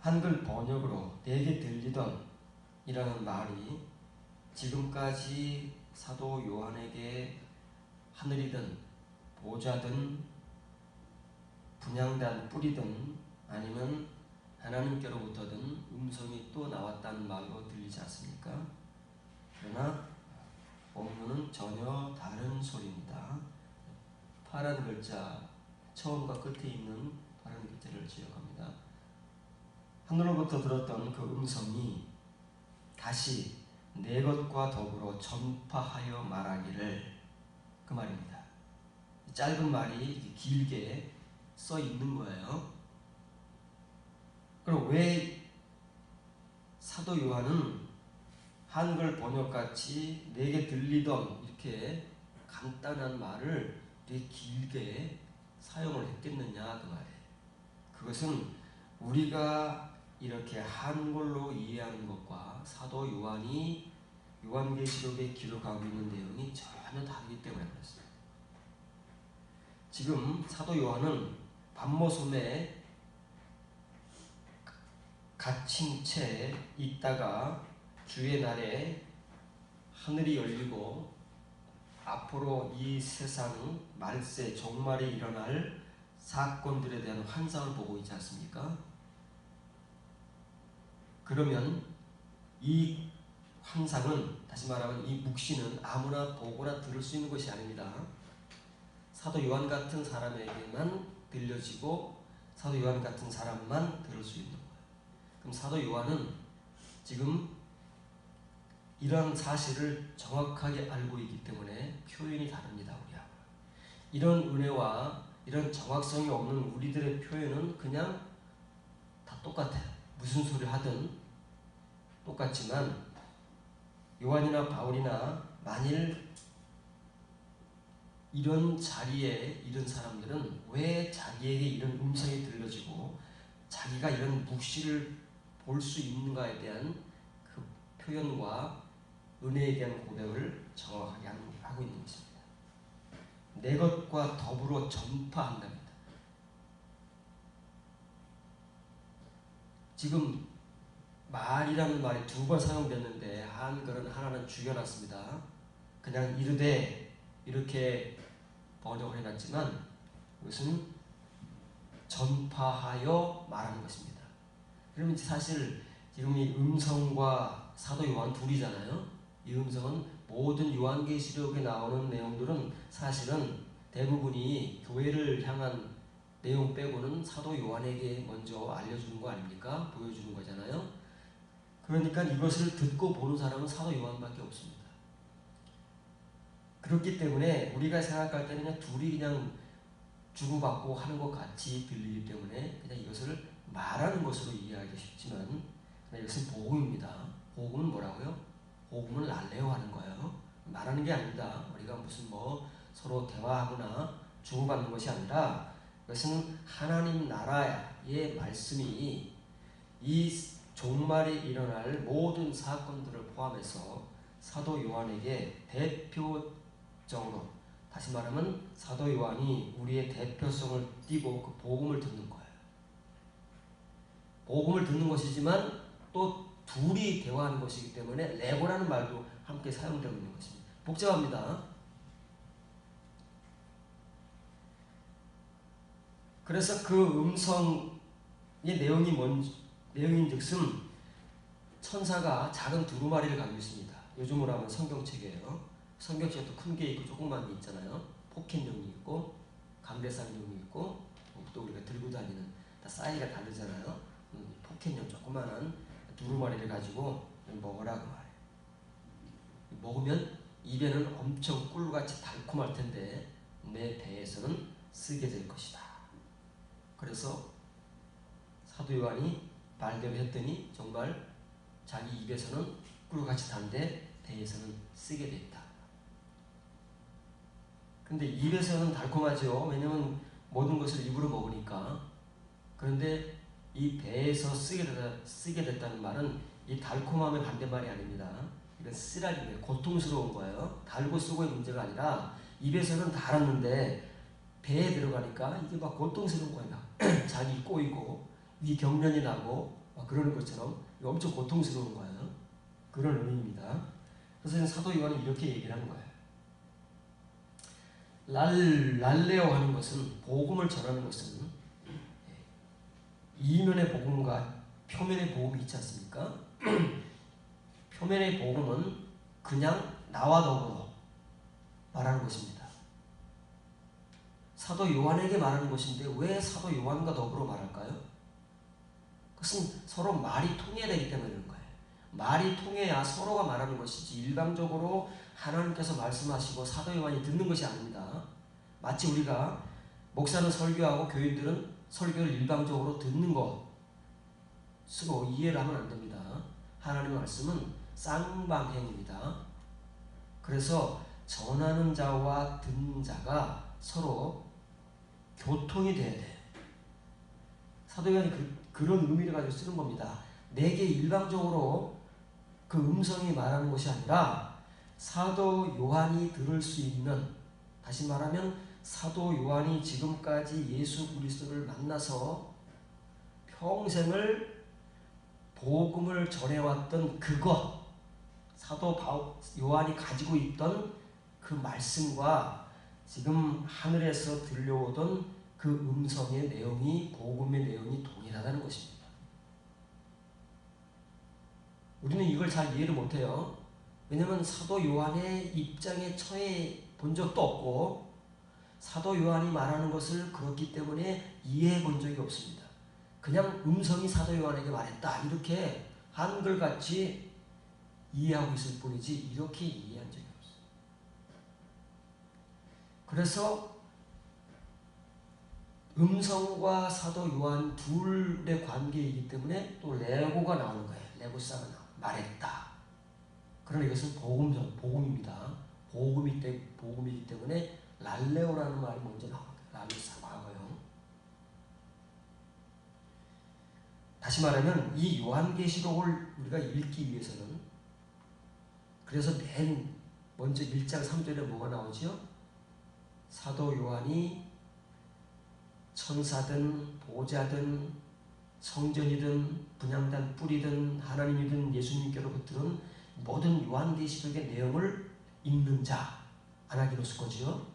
한글 번역으로 내게 들리던 이라는 말이 지금까지 사도 요한에게 하늘이든 보좌든 분향단 뿌리든 아니면 하나님께로부터든 음성이 또 나왔다는 말로 들리지 않습니까? 그러나 본문은 전혀 다른 소리입니다. 파란 글자, 처음과 끝에 있는 파란 글자를 지역합니다. 하늘로부터 들었던 그 음성이 다시 내 것과 더불어 전파하여 말하기를, 그 말입니다. 짧은 말이 길게 써 있는 거예요. 그럼 왜 사도 요한은 한글 번역같이 내게 들리던 이렇게 간단한 말을 이렇게 길게 사용을 했겠느냐, 그 말이에요. 그것은 우리가 이렇게 한글로 이해하는 것과 사도 요한이 요한계시록에 기록하고 있는 내용이 전혀 다르기 때문에 그렇습니다. 지금 사도 요한은 반모섬에 갇힌 채 있다가 주의 날에 하늘이 열리고 앞으로 이 세상 말세 종말에 일어날 사건들에 대한 환상을 보고 있지 않습니까? 그러면 이 환상은, 다시 말하면 이 묵시는 아무나 보거나 들을 수 있는 것이 아닙니다. 사도 요한 같은 사람에게만 들려지고 사도 요한 같은 사람만 들을 수 있는 거예요. 그럼 사도 요한은 지금 이런 사실을 정확하게 알고 있기 때문에 표현이 다릅니다. 우리하고. 이런 은혜와 이런 정확성이 없는 우리들의 표현은 그냥 다 똑같아요. 무슨 소리를 하든 똑같지만 요한이나 바울이나 만일 이런 자리에 이런 사람들은 왜 자기에게 이런 음성이 들려지고 자기가 이런 묵시를 볼 수 있는가에 대한 그 표현과 은혜에 대한 고백을 정확하게 하고 있는 것입니다. 내 것과 더불어 전파한답니다. 지금 말이라는 말이 2번 사용됐는데 한글은 하나는 죽여놨습니다. 그냥 이르되 이렇게 번역을 해놨지만 이것은 전파하여 말하는 것입니다. 그러면 사실 지금 이 음성과 사도 요한 둘이잖아요. 이 음성은 모든 요한계시록에 나오는 내용들은 사실은 대부분이 교회를 향한 내용 빼고는 사도 요한에게 먼저 알려주는 거 아닙니까? 보여주는 거잖아요. 그러니까 이것을 듣고 보는 사람은 사도 요한밖에 없습니다. 그렇기 때문에 우리가 생각할 때는 그냥 둘이 그냥 주고받고 하는 것 같이 들리기 때문에 그냥 이것을 말하는 것으로 이해하기 쉽지만 이것은 복음입니다. 복음은 뭐라고요? 복음은 알레오 하는 거예요. 말하는 게 아닙니다. 우리가 무슨 서로 대화하거나 주고받는 것이 아니라 이것은 하나님 나라의 말씀이 이 종말에 일어날 모든 사건들을 포함해서 사도 요한에게 대표적으로, 다시 말하면 사도 요한이 우리의 대표성을 띠고 그 복음을 듣는 거예요. 복음을 듣는 것이지만 또 둘이 대화하는 것이기 때문에 레고라는 말도 함께 사용되고 있는 것입니다. 복잡합니다. 그래서 그 음성의 내용인즉슨 천사가 작은 두루마리를 가지고 있습니다. 요즘으로 하면 성경책이에요. 성경책도 큰 게 있고 조그만 게 있잖아요. 포켓용이 있고 강대상용이 있고 또 우리가 들고 다니는 다 사이즈가 다르잖아요. 포켓용 조그만한 두루마리를 가지고 먹으라고 말해요. 먹으면 입에는 엄청 꿀같이 달콤할 텐데 내 배에서는 쓰게 될 것이다. 그래서 사도 요한이 발견을 했더니 정말 자기 입에서는 꿀같이 단데 배에서는 쓰게 됐다. 근데 입에서는 달콤하죠. 왜냐면 모든 것을 입으로 먹으니까. 그런데 이 배에서 쓰게 됐다는 말은 이 달콤함의 반대말이 아닙니다. 이건 쓰라림이에요. 고통스러운 거예요. 달고 쓰고의 문제가 아니라 입에서는 달았는데 배에 들어가니까 이게 막 고통스러운 거예요. 장이 꼬이고 위 경련이 나고 막 그러는 것처럼 엄청 고통스러운 거예요. 그런 의미입니다. 그래서 사도 요한은 이렇게 얘기를 하는 거예요. 랄레오 하는 것은, 복음을 전하는 것은 이면의 복음과 표면의 복음이 있지 않습니까? 표면의 복음은 그냥 나와 더불어 말하는 것입니다. 사도 요한에게 말하는 것인데 왜 사도 요한과 더불어 말할까요? 그것은 서로 말이 통해야 되기 때문에 그런 거예요. 말이 통해야 서로가 말하는 것이지 일방적으로 하나님께서 말씀하시고 사도 요한이 듣는 것이 아닙니다. 마치 우리가 목사는 설교하고 교인들은 설교를 일방적으로 듣는 것으로 이해를 하면 안 됩니다. 하나님의 말씀은 쌍방향입니다. 그래서 전하는 자와 듣는 자가 서로 교통이 돼야 돼요. 사도 요한이 그런 의미를 가지고 쓰는 겁니다. 내게 일방적으로 그 음성이 말하는 것이 아니라 사도 요한이 들을 수 있는, 다시 말하면 사도 요한이 지금까지 예수 그리스도를 만나서 평생을 복음을 전해왔던 그것, 사도 요한이 가지고 있던 그 말씀과 지금 하늘에서 들려오던 그 음성의 내용이, 복음의 내용이 동일하다는 것입니다. 우리는 이걸 잘 이해를 못해요. 왜냐하면 사도 요한의 입장에 처해 본 적도 없고 사도 요한이 말하는 것을 그렇기 때문에 이해해 본 적이 없습니다. 그냥 음성이 사도 요한에게 말했다 이렇게 한글같이 이해하고 있을 뿐이지 이렇게 이해한 적이 없어요. 그래서 음성과 사도 요한 둘의 관계이기 때문에 또 레고가 나오는 거예요. 레고사가 말했다. 그러나 이것은 복음입니다. 복음이기 때문에 랄레오라는 말이 먼저 나옵니다. 랄레사, 과거요. 다시 말하면 이 요한계시록을 우리가 읽기 위해서는, 그래서 맨 먼저 1장 3절에 뭐가 나오죠? 사도 요한이 천사든 보좌든 성전이든 분향단 뿌리든 하나님이든 예수님께로부터 들은 모든 요한계시록의 내용을 읽는 자, 아나기노스 거지요.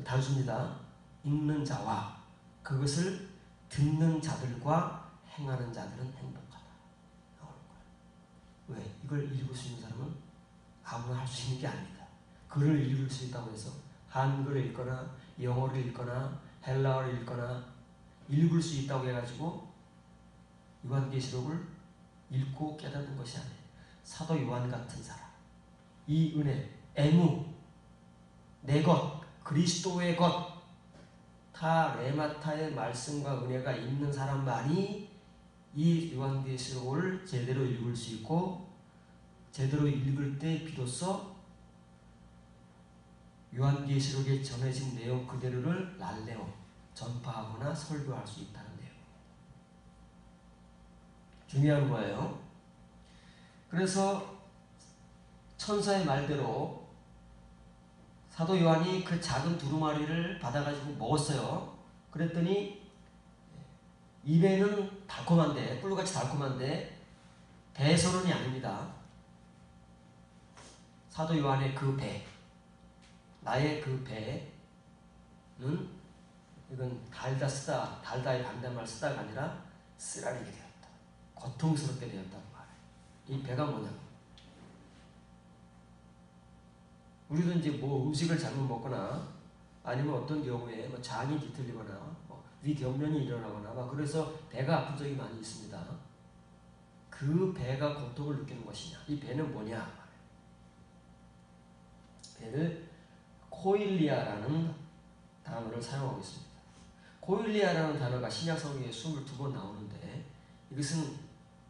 단수입니다. 읽는 자와 그것을 듣는 자들과 행하는 자들은 행복하다. 왜? 이걸 읽을 수 있는 사람은 아무나 할 수 있는 게 아닙니다. 글을 읽을 수 있다고 해서 한글을 읽거나 영어를 읽거나 헬라어를 읽거나 읽을 수 있다고 해가지고 요한계시록을 읽고 깨닫는 것이 아니에요. 사도 요한 같은 사람, 이 은혜, 애무, 내 것, 그리스도의 것, 타 레마타의 말씀과 은혜가 있는 사람만이 이 요한계시록을 제대로 읽을 수 있고, 제대로 읽을 때 비로소 요한계시록에 전해진 내용 그대로를 랄레오, 전파하거나 설교할 수 있다는 내용. 중요한 거예요. 그래서 천사의 말대로 사도 요한이 그 작은 두루마리를 받아가지고 먹었어요. 그랬더니 입에는 달콤한데, 꿀같이 달콤한데 배설은이 아닙니다. 사도 요한의 그 배, 나의 그 배는 이건 달다 쓰다, 달다의 반대말 쓰다가 아니라 쓰라리게 되었다. 고통스럽게 되었다고 말해요. 이 배가 뭐냐? 우리도 이제 뭐 음식을 잘못 먹거나 아니면 어떤 경우에 뭐 장이 뒤틀리거나 위경련이 일어나거나 막 그래서 배가 아픈 적이 많이 있습니다. 그 배가 고통을 느끼는 것이냐? 이 배는 뭐냐? 배를 코일리아라는 단어를 사용하고 있습니다. 코일리아라는 단어가 신약 성경에 22번 나오는데 이것은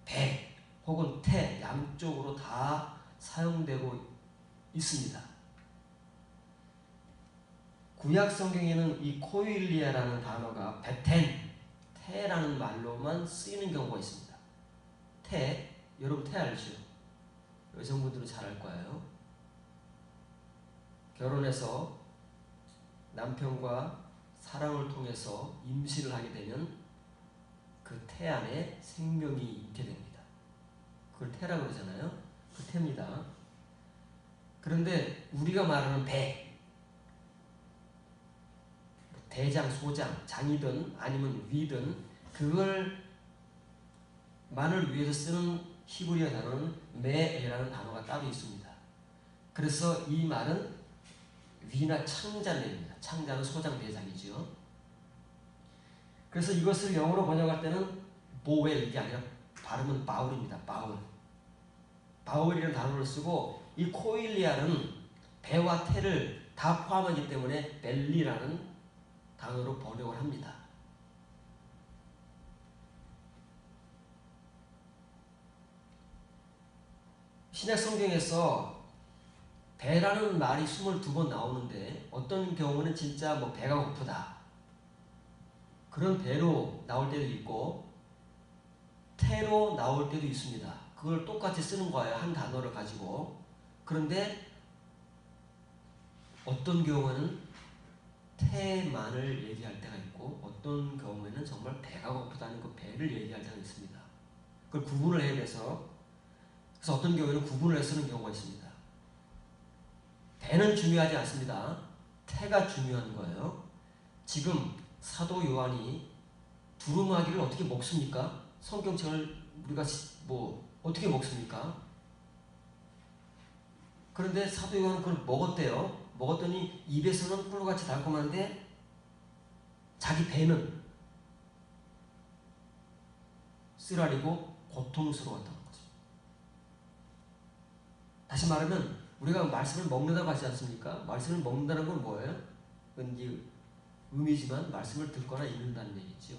배 혹은 태 양쪽으로 다 사용되고 있습니다. 구약 성경에는 이 코일리아라는 단어가 베텐, 태라는 말로만 쓰이는 경우가 있습니다. 태, 여러분 태 알죠? 여성분들은 잘 알 거예요. 결혼해서 남편과 사랑을 통해서 임신을 하게 되면 그 태 안에 생명이 그걸 태라고 그러잖아요. 그 태입니다. 그런데 우리가 말하는 배, 대장, 소장, 장이든 아니면 위든 그걸 만을 위해서 쓰는 히브리어 단어는 메에라는 단어가 따로 있습니다. 그래서 이 말은 위나 창자를 얘기합니다. 창자는 소장, 대장이죠. 그래서 이것을 영어로 번역할 때는 보웰, 이게 아니라 발음은 바울입니다. 바울. 바울이라는 단어를 쓰고 이 코일리아는 배와 태를 다 포함하기 때문에 벨리라는 단어로 번역을 합니다. 신약 성경에서 배라는 말이 22번 나오는데 어떤 경우는 진짜 뭐 배가 고프다 그런 배로 나올 때도 있고 태로 나올 때도 있습니다. 그걸 똑같이 쓰는 거예요. 한 단어를 가지고. 그런데 어떤 경우에는 태만을 얘기할 때가 있고 어떤 경우에는 정말 배가 고프다는 그 배를 얘기할 때가 있습니다. 그걸 구분을 해야 돼서 그래서 어떤 경우에는 구분을 해서 쓰는 경우가 있습니다. 배는 중요하지 않습니다. 태가 중요한 거예요. 지금 사도 요한이 두루마기를 어떻게 먹습니까? 성경책을 우리가 뭐 어떻게 먹습니까? 그런데 사도 요한은 그걸 먹었대요. 먹었더니 입에서는 꿀같이 달콤한데 자기 배는 쓰라리고 고통스러웠다는 거죠. 다시 말하면 우리가 말씀을 먹는다고 하지 않습니까? 말씀을 먹는다는 건 뭐예요? 그건 이제 의미지만 말씀을 듣거나 읽는다는 얘기죠.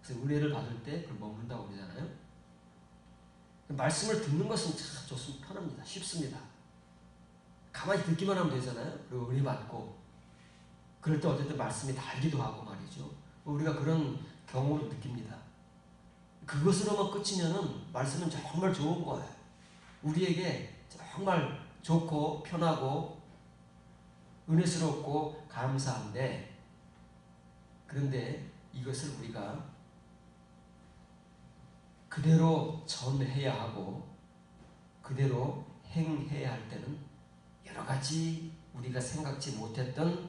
그래서 은혜를 받을 때 그걸 먹는다고 그러잖아요. 말씀을 듣는 것은 참 좋습니다. 편합니다. 쉽습니다. 가만히 듣기만 하면 되잖아요. 그리고 은혜 받고 그럴 때 어쨌든 말씀이 달기도 하고 말이죠. 우리가 그런 경험을 느낍니다. 그것으로만 끝이면은 말씀은 정말 좋은 거예요. 우리에게 정말 좋고 편하고 은혜스럽고 감사한데 그런데 이것을 우리가 그대로 전해야 하고 그대로 행해야 할 때는 여러 가지 우리가 생각지 못했던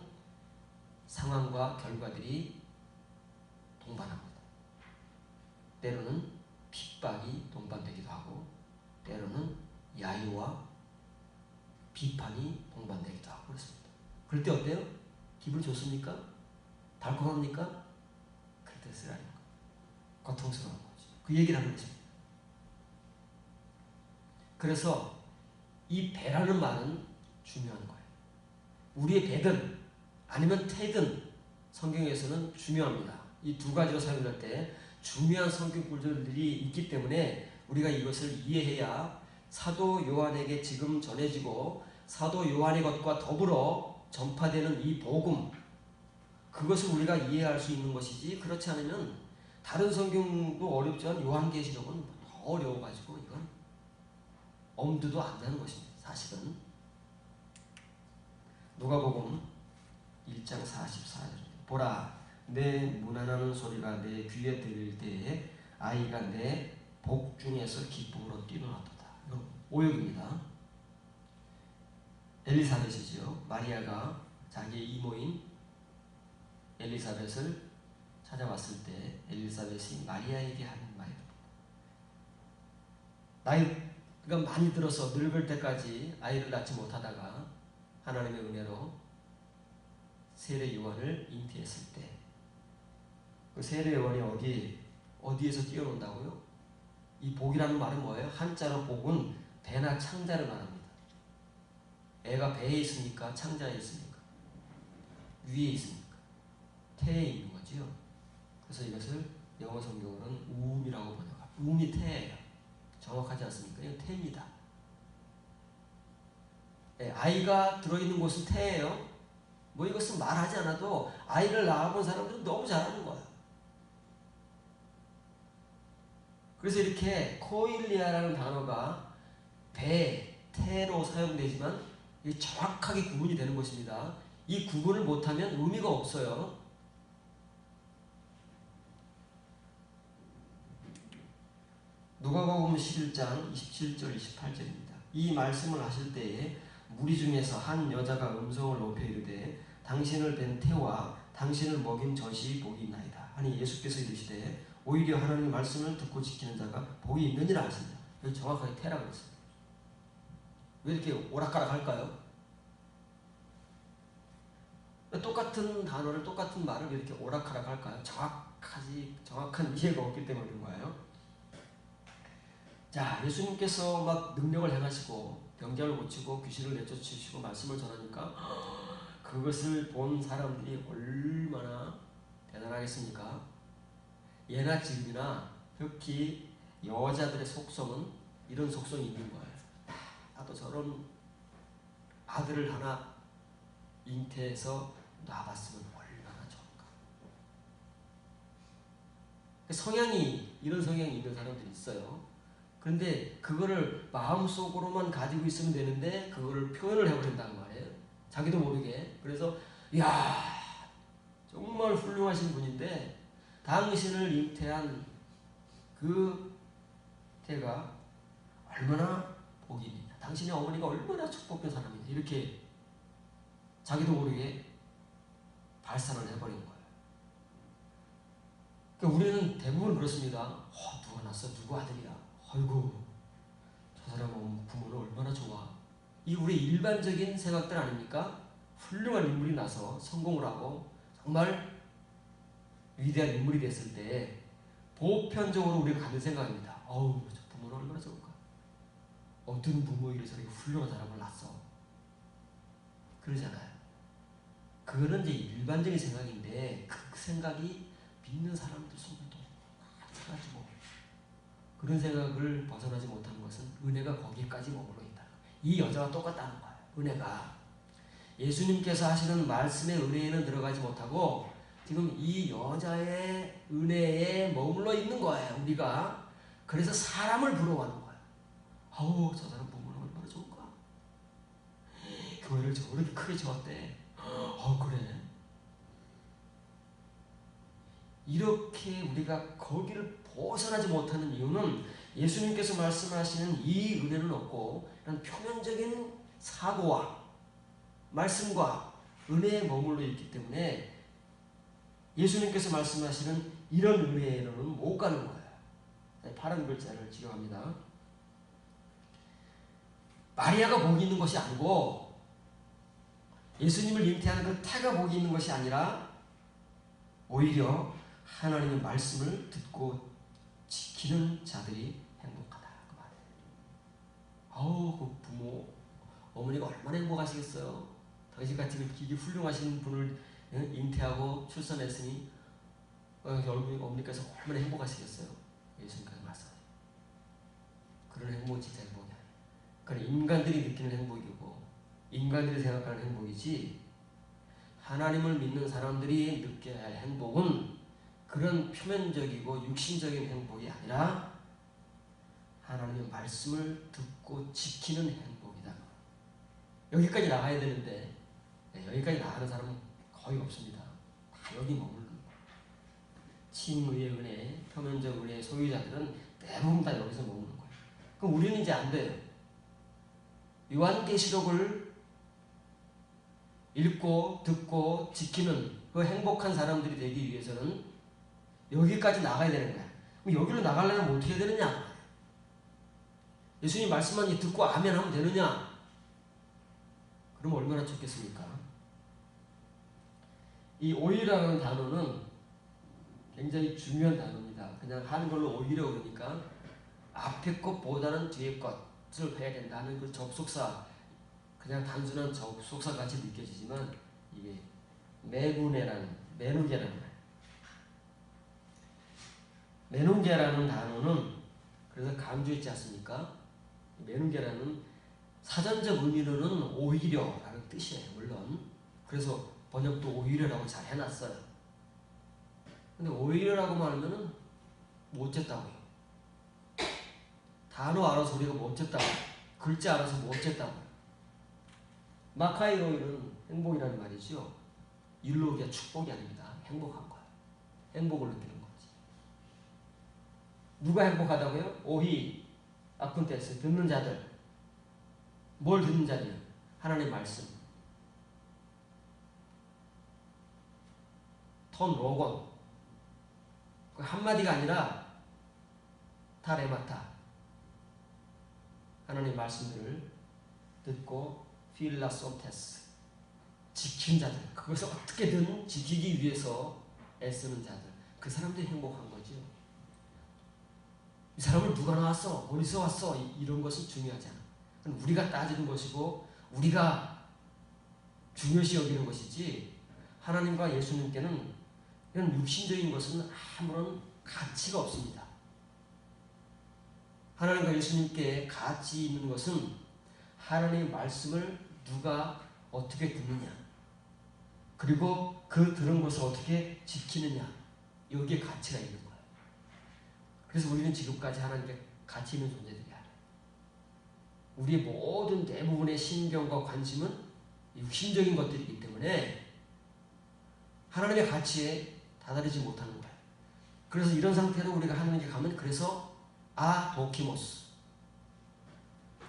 상황과 결과들이 동반합니다. 때로는 핍박이 동반되기도 하고 때로는 야유와 비판이 동반되기도 하고 그렇습니다. 그럴 때 어때요? 기분 좋습니까? 달콤합니까? 그럴 때 쓰라는 거. 고통스러운 거죠. 그 얘기를 하는 거죠. 그래서 이 배라는 말은 중요한 거예요. 우리의 배든 아니면 태든 성경에서는 중요합니다. 이 두 가지로 사용할 때 중요한 성경 구절들이 있기 때문에 우리가 이것을 이해해야 사도 요한에게 지금 전해지고 사도 요한의 것과 더불어 전파되는 이 복음 그것을 우리가 이해할 수 있는 것이지 그렇지 않으면 다른 성경도 어렵지만 요한계시록은 더 어려워가지고 이건 엄두도 안 나는 것입니다. 사실은 누가복음 1장 44절 보라 내 문안하는 소리가 내 귀에 들릴 때에 아이가 내 복중에서 기쁨으로 뛰놀았도다. 이건 오역입니다. 엘리사벳이죠. 마리아가 자기의 이모인 엘리사벳을 찾아왔을 때 엘리사벳이 마리아에게 하는 말입니다. 나이가 많이 들어서 늙을 때까지 아이를 낳지 못하다가 하나님의 은혜로 세례 요한을 잉태했을 때 그 세례 요한이 어디에서 뛰어논다고요? 이 복이라는 말은 뭐예요? 한자로 복은 배나 창자를 말합니다. 애가 배에 있습니까? 창자에 있습니까? 위에 있습니까? 태에 있는 거지요. 그래서 이것을 영어 성경으로는 우음이라고 번역합니다. 우음이 태예요. 정확하지 않습니까? 이건 태입니다. 아이가 들어있는 곳은 태예요. 뭐 이것은 말하지 않아도 아이를 낳아본 사람들은 너무 잘 아는 거예요. 그래서 이렇게 코일리아라는 단어가 배, 태로 사용되지만 이게 정확하게 구분이 되는 것입니다. 이 구분을 못하면 의미가 없어요. 누가복음 11장 27절 28절입니다. 이 말씀을 하실 때에 무리 중에서 한 여자가 음성을 높여 이르되 당신을 뵌 태와 당신을 먹인 젖이 복이 있나이다 하니 예수께서 이르시되 오히려 하나님의 말씀을 듣고 지키는 자가 복이 있느니라 하신다. 여기 정확하게 태라고 했어요. 왜 이렇게 오락가락 할까요? 똑같은 단어를 똑같은 말을 왜 이렇게 오락가락 할까요? 정확한 이해가 없기 때문인 거예요. 자, 예수님께서 막 능력을 행하시고 병자를 고치고 귀신을 내쫓으시고 말씀을 전하니까 그것을 본 사람들이 얼마나 대단하겠습니까? 예나 지금이나 특히 여자들의 속성은 이런 속성이 있는 거예요. 나도 저런 아들을 하나 잉태해서 놔봤으면 얼마나 좋을까. 이런 성향이 있는 사람들이 있어요. 그런데 그거를 마음속으로만 가지고 있으면 되는데 그거를 표현을 해버린다는 말이에요. 자기도 모르게. 그래서 이야 정말 훌륭하신 분인데 당신을 잉태한 그 태가 얼마나 복이 있느냐. 당신의 어머니가 얼마나 축복된 사람이냐. 이렇게 자기도 모르게 발산을 해버린 거예요. 그러니까 우리는 대부분 그렇습니다. 누가 낳았어? 누구 아들이야? 아이고 저 사람 부모는 얼마나 좋아. 이 우리 일반적인 생각들 아닙니까? 훌륭한 인물이 나서 성공을 하고 정말 위대한 인물이 됐을 때 보편적으로 우리가 갖는 생각입니다. 저 부모는 얼마나 좋을까. 어떤 부모에게 저렇게 훌륭한 사람을 낳았어. 그러잖아요. 그거는 이제 일반적인 생각인데 그 생각이 믿는 사람들 속에도 가지고 그런 생각을 벗어나지 못하는 것은 은혜가 거기까지 머물러 있다. 이 여자와 똑같다는 거예요. 은혜가 예수님께서 하시는 말씀의 은혜에는 들어가지 못하고 지금 이 여자의 은혜에 머물러 있는 거예요. 우리가 그래서 사람을 부러워하는 거예요. 저 사람 부모는 얼마나 좋을까. 교회를 저렇게 크게 지었대. 그래. 이렇게 우리가 거기를 벗어나지 못하는 이유는 예수님께서 말씀하시는 이 은혜는 없고 이런 표면적인 사고와 말씀과 은혜에 머물러 있기 때문에 예수님께서 말씀하시는 이런 은혜로는 못 가는 거예요. 파란 글자를 지경합니다. 마리아가 복이 있는 것이 아니고 예수님을 잉태하는 그 태가 복이 있는 것이 아니라 오히려 하나님의 말씀을 듣고 지키는 자들이 행복하다. 그 말이에요. 그 부모, 어머니가 얼마나 행복하시겠어요. 당신같이 이렇게 훌륭하신 분을 잉태하고 출산했으니 어머니께서 얼마나 행복하시겠어요. 예수님께서 말씀하세요. 그런 행복은 진짜 행복이 아니에요. 그건 인간들이 느끼는 행복이고 인간들이 생각하는 행복이지 하나님을 믿는 사람들이 느껴야 할 행복은 그런 표면적이고 육신적인 행복이 아니라 하나님의 말씀을 듣고 지키는 행복이다. 여기까지 나가야 되는데 여기까지 나가는 사람은 거의 없습니다. 다 여기 머무르는 거예요. 칭의의 은혜, 표면적 은혜의 소유자들은 대부분 다 여기서 머무는 거예요. 그럼 우리는 이제 안 돼요. 요한계시록을 읽고 듣고 지키는 그 행복한 사람들이 되기 위해서는 여기까지 나가야 되는 거야. 그럼 여기로 나가려면 어떻게 해야 되느냐? 예수님 말씀만 듣고 아멘 하면 되느냐? 그럼 얼마나 좋겠습니까? 이 오히려라는 단어는 굉장히 중요한 단어입니다. 그냥 한글로 오히려 그러니까 앞에 것보다는 뒤에 것을 해야 된다는 그 접속사, 그냥 단순한 접속사 같이 느껴지지만 이게 메누게라는 단어는 그래서 강조했지 않습니까? 메누게라는 사전적 의미로는 오히려라는 뜻이에요. 물론 그래서 번역도 오히려라고 잘 해놨어요. 근데 오히려라고만 하면은 못 쟀다고요. 단어 알아서 우리가 못 쟀다고, 글자 알아서 못 쟀다고. 마카이로이는 행복이라는 말이죠. 율로기가 축복이 아닙니다. 행복한 거예요. 행복을 느끼는 거지. 누가 행복하다고요? 오히 아쿤테스 듣는 자들. 뭘 듣는 자들이요? 하나님의 말씀. 톤 로건. 그 한마디가 아니라 타레마타. 하나님의 말씀들을 듣고 필라손테스. 지킨 자들. 그것을 어떻게든 지키기 위해서 애쓰는 자들. 그 사람들이 행복한 거죠. 이 사람을 누가 낳았어? 어디서 왔어? 이런 것은 중요하지 않아. 우리가 따지는 것이고 우리가 중요시 여기는 것이지 하나님과 예수님께는 이런 육신적인 것은 아무런 가치가 없습니다. 하나님과 예수님께 가치 있는 것은 하나님의 말씀을 누가 어떻게 듣느냐, 그리고 그 들은 것을 어떻게 지키느냐, 여기에 가치가 있는 거예요. 그래서 우리는 지금까지 하나님께 가치 있는 존재들이야. 우리의 모든 대부분의 신경과 관심은 육신적인 것들이기 때문에 하나님의 가치에 다다르지 못하는 거예요. 그래서 이런 상태로 우리가 하나님께 가면 그래서 도키모스,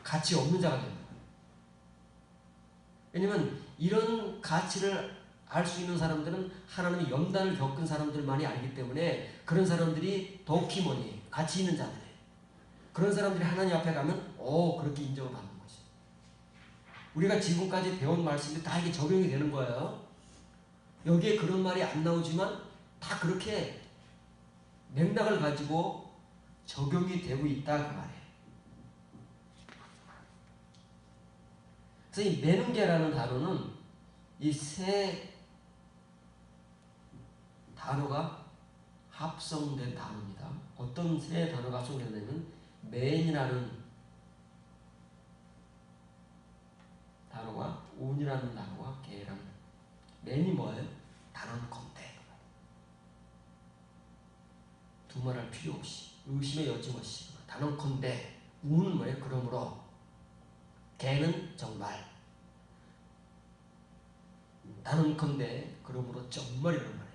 가치 없는 자가 되는 거예요. 왜냐면 이런 가치를 알 수 있는 사람들은 하나님의 연단을 겪은 사람들만이 알기 때문에 그런 사람들이 도키모니, 가치 있는 자들이에요. 그런 사람들이 하나님 앞에 가면 그렇게 인정을 받는 거죠. 우리가 지금까지 배운 말씀이 다 이게 적용이 되는 거예요. 여기에 그런 말이 안 나오지만 다 그렇게 맥락을 가지고 적용이 되고 있다 그 말이에요. 그래서 이 메는게라는 단어는 이 세 단어가 합성된 단어입니다. 어떤 세 단어가 합성되냐면 맨이라는 단어와 운이라는 단어와 개라는. 맨이 뭐예요? 단언컨대. 두말할 필요 없이 의심의 여지 없이 단언컨대. 운은 뭐예요? 그러므로. 개는 정말. 단언컨대 그러므로 정말이란 말이에요.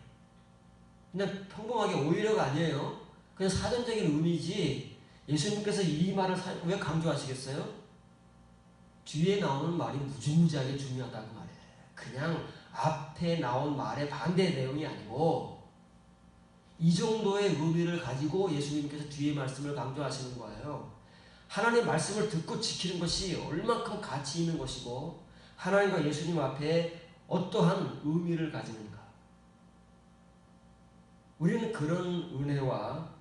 그냥 평범하게 오히려가 아니에요. 그냥 사전적인 의미지. 예수님께서 이 말을 왜 강조하시겠어요? 뒤에 나오는 말이 무지무지하게 중요하다고 말해요. 그냥 앞에 나온 말의 반대 내용이 아니고 이 정도의 의미를 가지고 예수님께서 뒤에 말씀을 강조하시는 거예요. 하나님의 말씀을 듣고 지키는 것이 얼만큼 가치 있는 것이고 하나님과 예수님 앞에 어떠한 의미를 가지는가. 우리는 그런 은혜와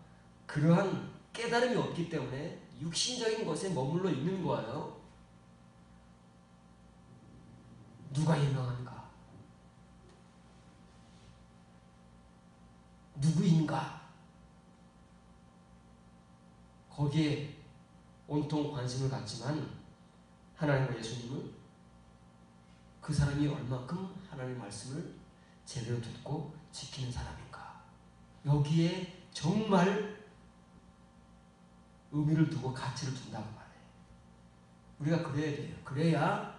그러한 깨달음이 없기 때문에 육신적인 것에 머물러 있는 거예요. 누가 유명한가? 누구인가? 거기에 온통 관심을 갖지만 하나님과 예수님은 그 사람이 얼마큼 하나님의 말씀을 제대로 듣고 지키는 사람인가? 여기에 정말 의미를 두고 가치를 둔다고 말해요. 우리가 그래야 돼요. 그래야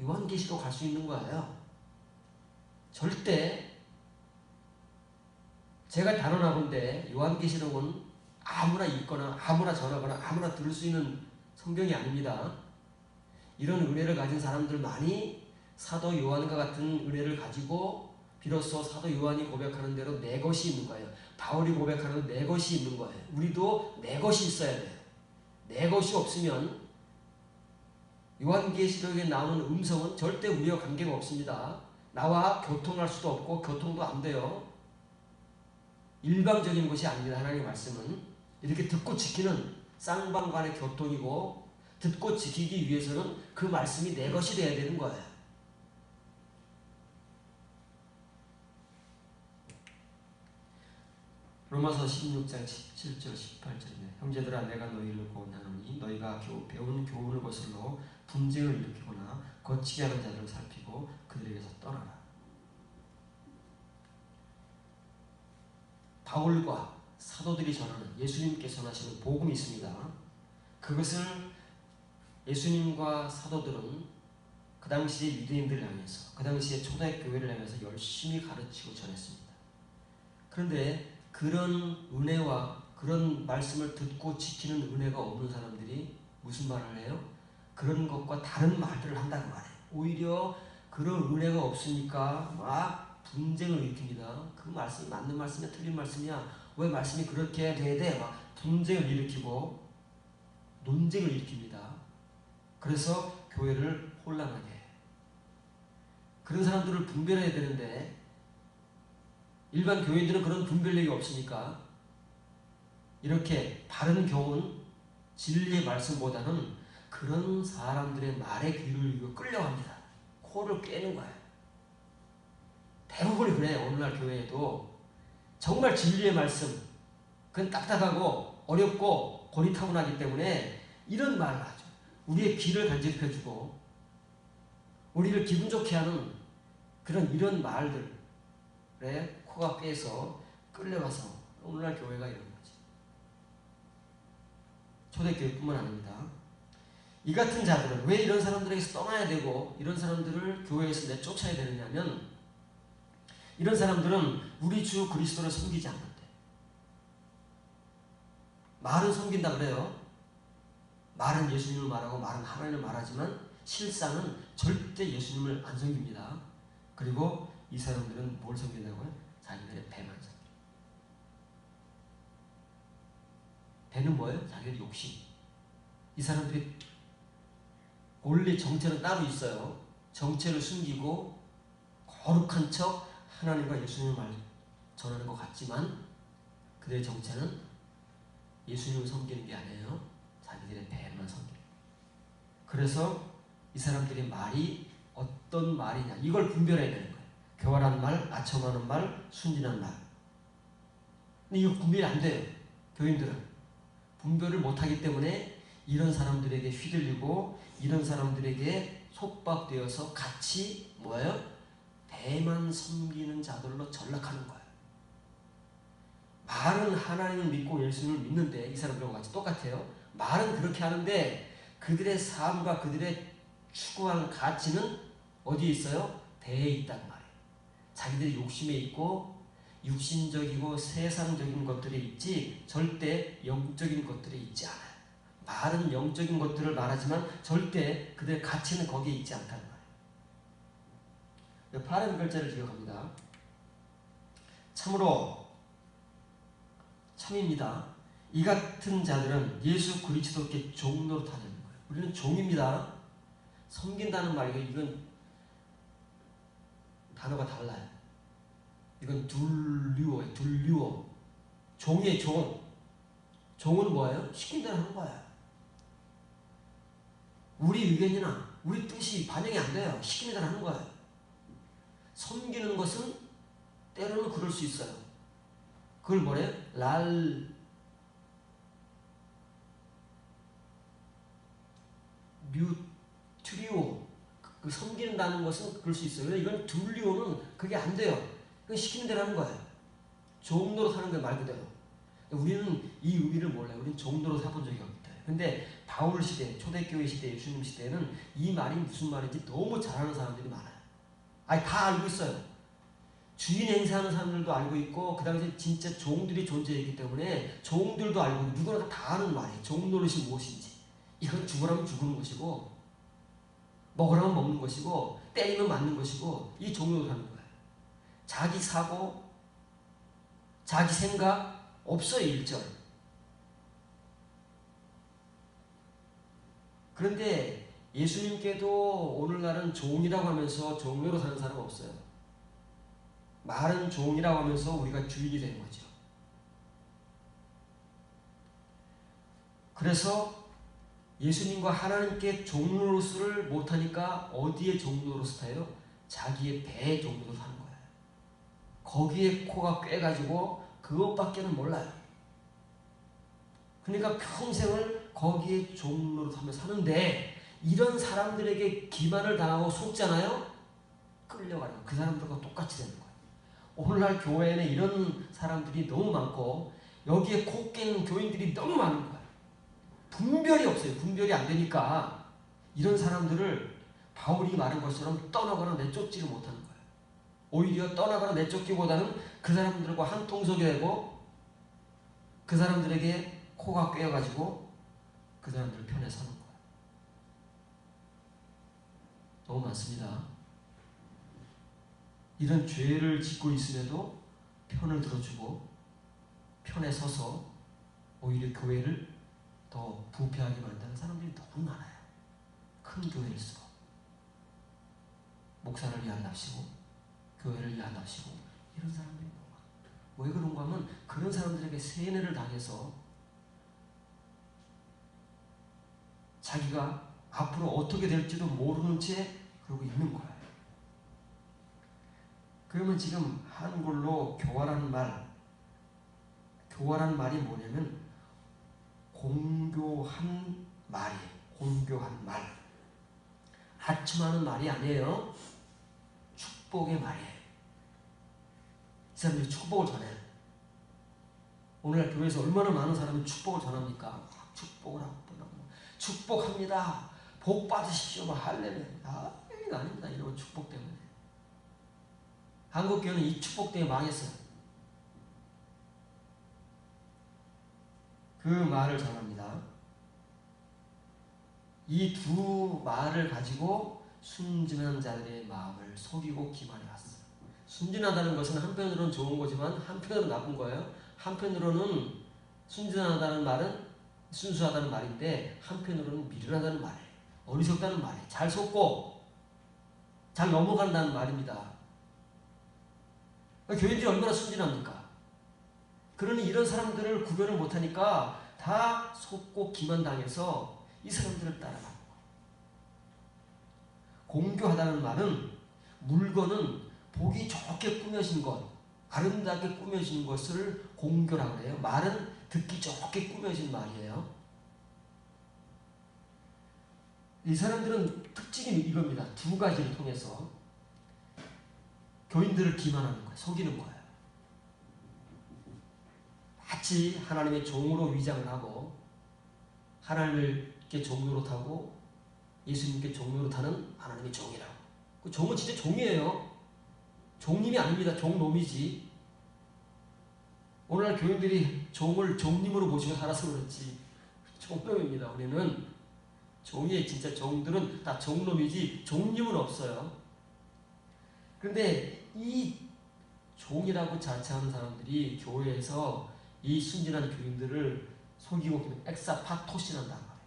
요한계시록 갈 수 있는 거예요. 절대 제가 단언하건대 요한계시록은 아무나 읽거나 아무나 전하거나 아무나 들을 수 있는 성경이 아닙니다. 이런 은혜를 가진 사람들만이 사도 요한과 같은 은혜를 가지고 비로소 사도 요한이 고백하는 대로 내 것이 있는 거예요. 바울이 고백하는 내 것이 있는 거예요. 우리도 내 것이 있어야 돼요. 내 것이 없으면 요한계시록에 나오는 음성은 절대 우리와 관계가 없습니다. 나와 교통할 수도 없고 교통도 안 돼요. 일방적인 것이 아닙니다. 하나님의 말씀은 이렇게 듣고 지키는 쌍방간의 교통이고 듣고 지키기 위해서는 그 말씀이 내 것이 돼야 되는 거예요. 로마서 16장 17절 18절입니다. 형제들아 내가 너희를 권하노니 너희가 배운 교훈을 거슬러 분쟁을 일으키거나 거치게 하는 자들을 살피고 그들에게서 떠나라. 바울과 사도들이 전하는 예수님께서 전하시는 복음이 있습니다. 그것을 예수님과 사도들은 그 당시에 유대인들을 향해서 그 당시에 초대교회를 향해서 열심히 가르치고 전했습니다. 그런데 그런 은혜와 그런 말씀을 듣고 지키는 은혜가 없는 사람들이 무슨 말을 해요? 그런 것과 다른 말들을 한다고 말해요. 오히려 그런 은혜가 없으니까 막 분쟁을 일으킵니다. 그 말씀이 맞는 말씀이야 틀린 말씀이야, 왜 말씀이 그렇게 돼야 돼? 막 분쟁을 일으키고 논쟁을 일으킵니다. 그래서 교회를 혼란하게 해요. 그런 사람들을 분별해야 되는데 일반 교인들은 그런 분별력이 없으니까 이렇게 바른 교훈, 진리의 말씀보다는 그런 사람들의 말에 귀를 끌려갑니다. 코를 꿰는 거예요. 대부분이 그래요. 오늘날 교회에도 정말 진리의 말씀, 그건 딱딱하고 어렵고 고리타분하기 때문에 이런 말을 하죠. 우리의 귀를 간직해주고 우리를 기분 좋게 하는 이런 말들에 코가 깨서 끌려가서 오늘날 교회가 이런 거지. 초대교회뿐만 아닙니다. 이 같은 자들은 왜 이런 사람들에게서 떠나야 되고 이런 사람들을 교회에서 내쫓아야 되느냐면 이런 사람들은 우리 주 그리스도를 섬기지 않는데 말은 섬긴다 그래요. 말은 예수님을 말하고 말은 하나님을 말하지만 실상은 절대 예수님을 안 섬깁니다. 그리고 이 사람들은 뭘 섬긴다고요? 자기들의 배만 섬깁니다. 배는 뭐예요? 자기의 욕심. 이 사람들이 원래 정체는 따로 있어요. 정체를 숨기고 거룩한 척 하나님과 예수님을 전하는 것 같지만 그들의 정체는 예수님을 섬기는 게 아니에요. 자기들의 배만 섬깁니다. 그래서 이 사람들의 말이 어떤 말이냐 이걸 분별해야 되는 거예요. 교활한 말, 아첨하는 말, 순진한 말. 근데 이거 분별이 안 돼요. 교인들은 분별을 못하기 때문에 이런 사람들에게 휘둘리고 이런 사람들에게 속박되어서 같이 뭐예요? 배만 섬기는 자들로 전락하는 거예요. 말은 하나님을 믿고 예수님을 믿는데 이 사람들과 같이 똑같아요. 말은 그렇게 하는데 그들의 삶과 그들의 추구하는 가치는 어디에 있어요? 배에 있단 말이에요. 자기들이 욕심에 있고 육신적이고 세상적인 것들이 있지 절대 영적인 것들이 있지 않아요. 말은 영적인 것들을 말하지만 절대 그들의 가치는 거기에 있지 않다는 말이에요. 파란 글자를 기억합니다. 참으로 참입니다. 이 같은 자들은 예수 그리스도께 종 노릇하는 거예요. 우리는 종입니다. 섬긴다는 말이에요. 이건 단어가 달라요. 이건 둘류어예요. 둘류어. 종의 종. 종은 뭐예요? 시킨 대로 하는 거예요. 우리 의견이나 우리 뜻이 반영이 안 돼요. 시키는 대로 하는 거예요. 섬기는 것은 때로는 그럴 수 있어요. 그걸 뭐래요? 뮤트리오. 그 섬긴다는 것은 그럴 수 있어요. 이건 둘리오는 그게 안 돼요. 그건 시키는 대로 하는 거예요. 종로로 사는 게 말 그대로. 우리는 이 의미를 몰라요. 우리는 종로로 사본 적이 없다. 근데 바울 시대, 초대교회 시대, 예수님 시대에는 이 말이 무슨 말인지 너무 잘 아는 사람들이 많아요. 아니 다 알고 있어요. 주인 행세하는 사람들도 알고 있고 그 당시에 진짜 종들이 존재했기 때문에 종들도 알고 누구나 다 아는 말이에요. 종 노릇이 무엇인지. 이건 죽으라면 죽는 것이고 먹으라면 먹는 것이고 때리면 맞는 것이고 이 종 노릇 하는 거예요. 자기 사고 자기 생각 없어요. 일절. 그런데 예수님께도 오늘날은 종이라고 하면서 종로로 사는 사람 없어요. 말은 종이라고 하면서 우리가 주인이 되는 거죠. 그래서 예수님과 하나님께 종로로서를 못하니까 어디에 종로로서 타요? 자기의 배에 종로로서 하는 거예요. 거기에 코가 꿰가지고 그것밖에는 몰라요. 그러니까 평생을 거기에 종로로 하며 사는데 이런 사람들에게 기만을 당하고 속잖아요. 끌려가는 그 사람들과 똑같이 되는 거예요. 오늘날 교회에는 이런 사람들이 너무 많고 여기에 코 깨는 교인들이 너무 많은 거예요. 분별이 없어요. 분별이 안 되니까 이런 사람들을 바울이 말한 것처럼 떠나거나 내쫓지를 못하는 거예요. 오히려 떠나거나 내쫓기보다는 그 사람들과 한 통속이 되고 그 사람들에게 코가 꿰어가지고 그 사람들 편에 서는 거예요. 너무 많습니다. 이런 죄를 짓고 있음에도 편을 들어주고 편에 서서 오히려 교회를 더 부패하게 만드는 사람들이 너무 많아요. 큰 교회일수록 목사를 위한답시고 교회를 위한답시고 이런 사람들이 너무 많아요. 왜 그런가 하면 그런 사람들에게 세뇌를 당해서 자기가 앞으로 어떻게 될지도 모르는 채 그러고 있는 거예요. 그러면 지금 한글로 교화라는 말이 뭐냐면 공교한 말이에요. 공교한 말. 하춤하는 말이 아니에요. 축복의 말이에요. 이 사람들이 축복을 전해요. 오늘날 교회에서 얼마나 많은 사람이 축복을 전합니까? 축복을 하고 축복합니다. 복 받으십시오. 할렐루야. 이게 아닙니다. 이런 축복 때문에. 한국교회는 이 축복 때문에 망했어요. 그 말을 전합니다. 이 두 말을 가지고 순진한 자들의 마음을 속이고 기만해 왔어요. 순진하다는 것은 한편으로는 좋은 거지만 한편으로는 나쁜 거예요. 한편으로는 순진하다는 말은 순수하다는 말인데 한편으로는 미련하다는 말이에요. 어리석다는 말이에요. 잘 속고 잘 넘어간다는 말입니다. 교인들이 얼마나 순진합니까? 그러니 이런 사람들을 구별을 못하니까 다 속고 기만당해서 이 사람들을 따라가는 거예요. 공교하다는 말은 물건은 보기 좋게 꾸며진 것, 아름답게 꾸며진 것을 공교라고 해요. 말은 듣기 좋게 꾸며진 말이에요. 이 사람들은 특징이 이겁니다. 두 가지를 통해서 교인들을 기만하는 거예요. 속이는 거예요. 마치 하나님의 종으로 위장을 하고 하나님께 종으로 타고 예수님께 종으로 타는 하나님의 종이라고. 그 종은 진짜 종이에요. 종님이 아닙니다. 종놈이지. 오늘날 교인들이 종을 종님으로 모시고 살아서 그렇지 종놈입니다. 우리는 종의 진짜 종들은 다 종놈이지 종님은 없어요. 그런데 이 종이라고 자처하는 사람들이 교회에서 이 순진한 교인들을 속이고 엑사파토시란단 말이에요.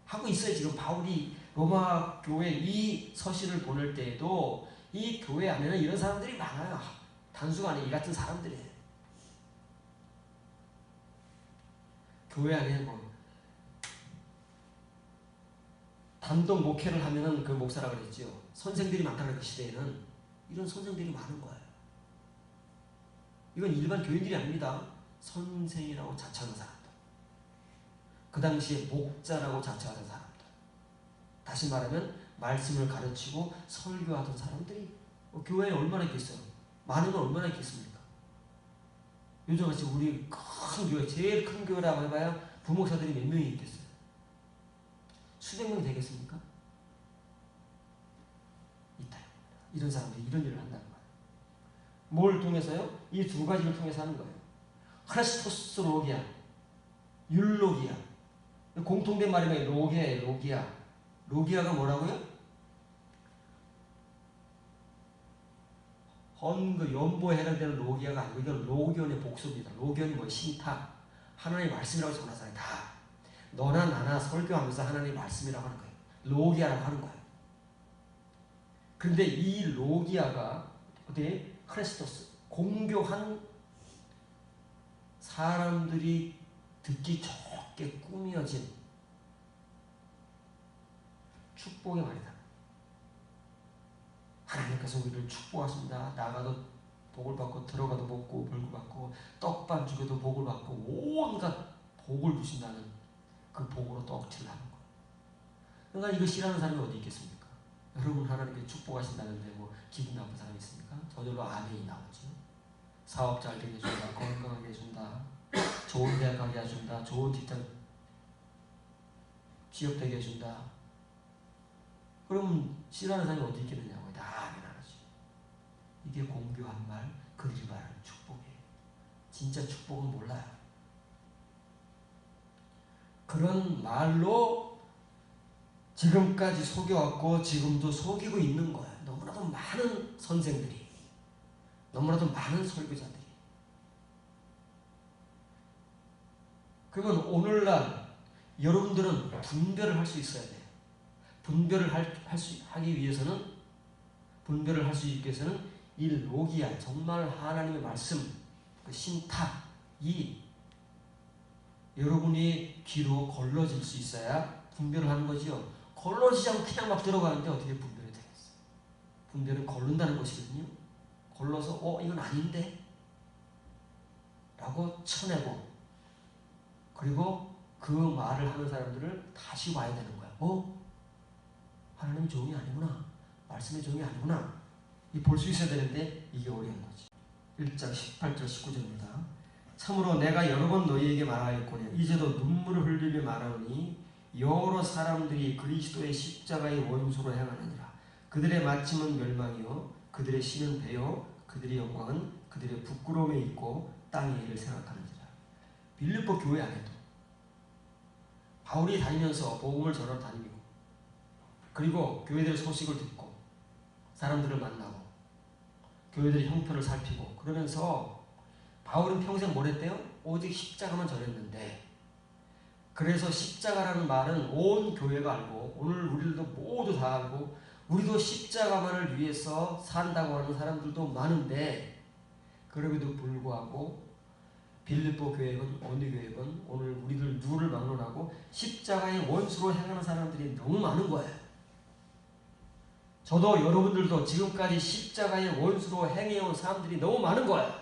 하고 있어요. 지금 바울이 로마 교회 이 서신을 보낼 때에도 이 교회 안에는 이런 사람들이 많아요. 단수가 아니에요. 이 같은 사람들이에요. 교회 안에 뭐 단독 목회를 하면은 그 목사라고 그랬죠. 선생들이 많다는 그 시대에는 이런 선생들이 많은 거예요. 이건 일반 교인들이 아닙니다. 선생이라고 자처하는 사람들. 그 당시에 목자라고 자처하는 사람들. 다시 말하면 말씀을 가르치고 설교하던 사람들이 교회에 얼마나 있겠어요? 많으면 얼마나 있겠습니까? 요즘같이 우리 큰 교회, 제일 큰 교회라고 해봐야 부목사들이 몇 명이 있겠어요? 수백 명 되겠습니까? 있다요. 이런 사람들이 이런 일을 한다는 거예요. 뭘 통해서요? 이 두 가지를 통해서 하는 거예요. 크리스토스 로기아, 율로기아. 공통된 말이 로기아예요. 로기아. 로기아가 뭐라고요? 헌그 연보에 해당되는 로기아가 아니고 이건 로견의 복수입니다. 로견이 뭐 신탁, 하나님의 말씀이라고 전하잖아요. 다. 너나 나나 설교하면서 하나님의 말씀이라고 하는 거예요. 로기아라고 하는 거예요. 그런데 이 로기아가 어떻게 크리스토스 공교한 사람들이 듣기 좋게 꾸며진 축복의 말이다. 하나님께서 우리를 축복하십니다. 나가도 복을 받고 들어가도 복고 벌고 받고 떡반 주게도 복을 받고 온갖 복을 주신다는 그 복으로 떡칠을 하는 거예요. 그러니까 이거 싫어하는 사람이 어디 있겠습니까? 여러분 하나님께 축복하신다는데 뭐 기분 나쁜 사람이 있습니까? 저절로 아멘이 나오죠. 사업 잘 되게 해준다. 건강하게 해준다. 좋은 대학 가게 해준다. 좋은 직장 취업되게 해준다. 그러면 싫어하는 사람이 어디 있겠느냐고. 다 아멘 안 하지. 이게 공교한 말, 그들이 말하는 축복이에요. 진짜 축복은 몰라요. 그런 말로 지금까지 속여왔고 지금도 속이고 있는 거야. 너무나도 많은 선생들이, 너무나도 많은 설교자들이. 그러면 오늘날 여러분들은 분별을 할 수 있어야 돼요. 분별을 하기 위해서는, 분별을 할 수 있기 위해서는 이 로기아, 정말 하나님의 말씀, 그 신탁, 이 여러분이 귀로 걸러질 수 있어야 분별을 하는 거지요. 걸러지지 않고 그냥 막 들어가는데 어떻게 분별이 되겠어요? 분별은 걸른다는 것이거든요. 걸러서 이건 아닌데? 라고 쳐내고, 그리고 그 말을 하는 사람들을 다시 와야 되는 거야. 하나님의 종이 아니구나. 말씀의 종이 아니구나. 이 볼 수 있어야 되는데 이게 어려운 거지. 1장 18절 19절입니다. 참으로 내가 여러 번 너희에게 말하였거니와 이제도 눈물을 흘리며 말하노니 여러 사람들이 그리스도의 십자가의 원수로 행하느니라. 그들의 마침은 멸망이요 그들의 신은 배요 그들의 영광은 그들의 부끄러움에 있고 땅의 일을 생각하느니라. 빌립보 교회 안에도 바울이 다니면서 복음을 전하러 다니고, 그리고 교회들의 소식을 듣고 사람들을 만나고 교회들의 형편을 살피고 그러면서 바울은 평생 뭘 했대요? 오직 십자가만 전했는데, 그래서 십자가라는 말은 온 교회가 알고 오늘 우리들도 모두 다 알고 우리도 십자가만을 위해서 산다고 하는 사람들도 많은데, 그럼에도 불구하고 빌립보 교회건 어느 교회건 오늘 우리들 누구를 막론하고 십자가의 원수로 행하는 사람들이 너무 많은 거예요. 저도 여러분들도 지금까지 십자가의 원수로 행해온 사람들이 너무 많은 거예요.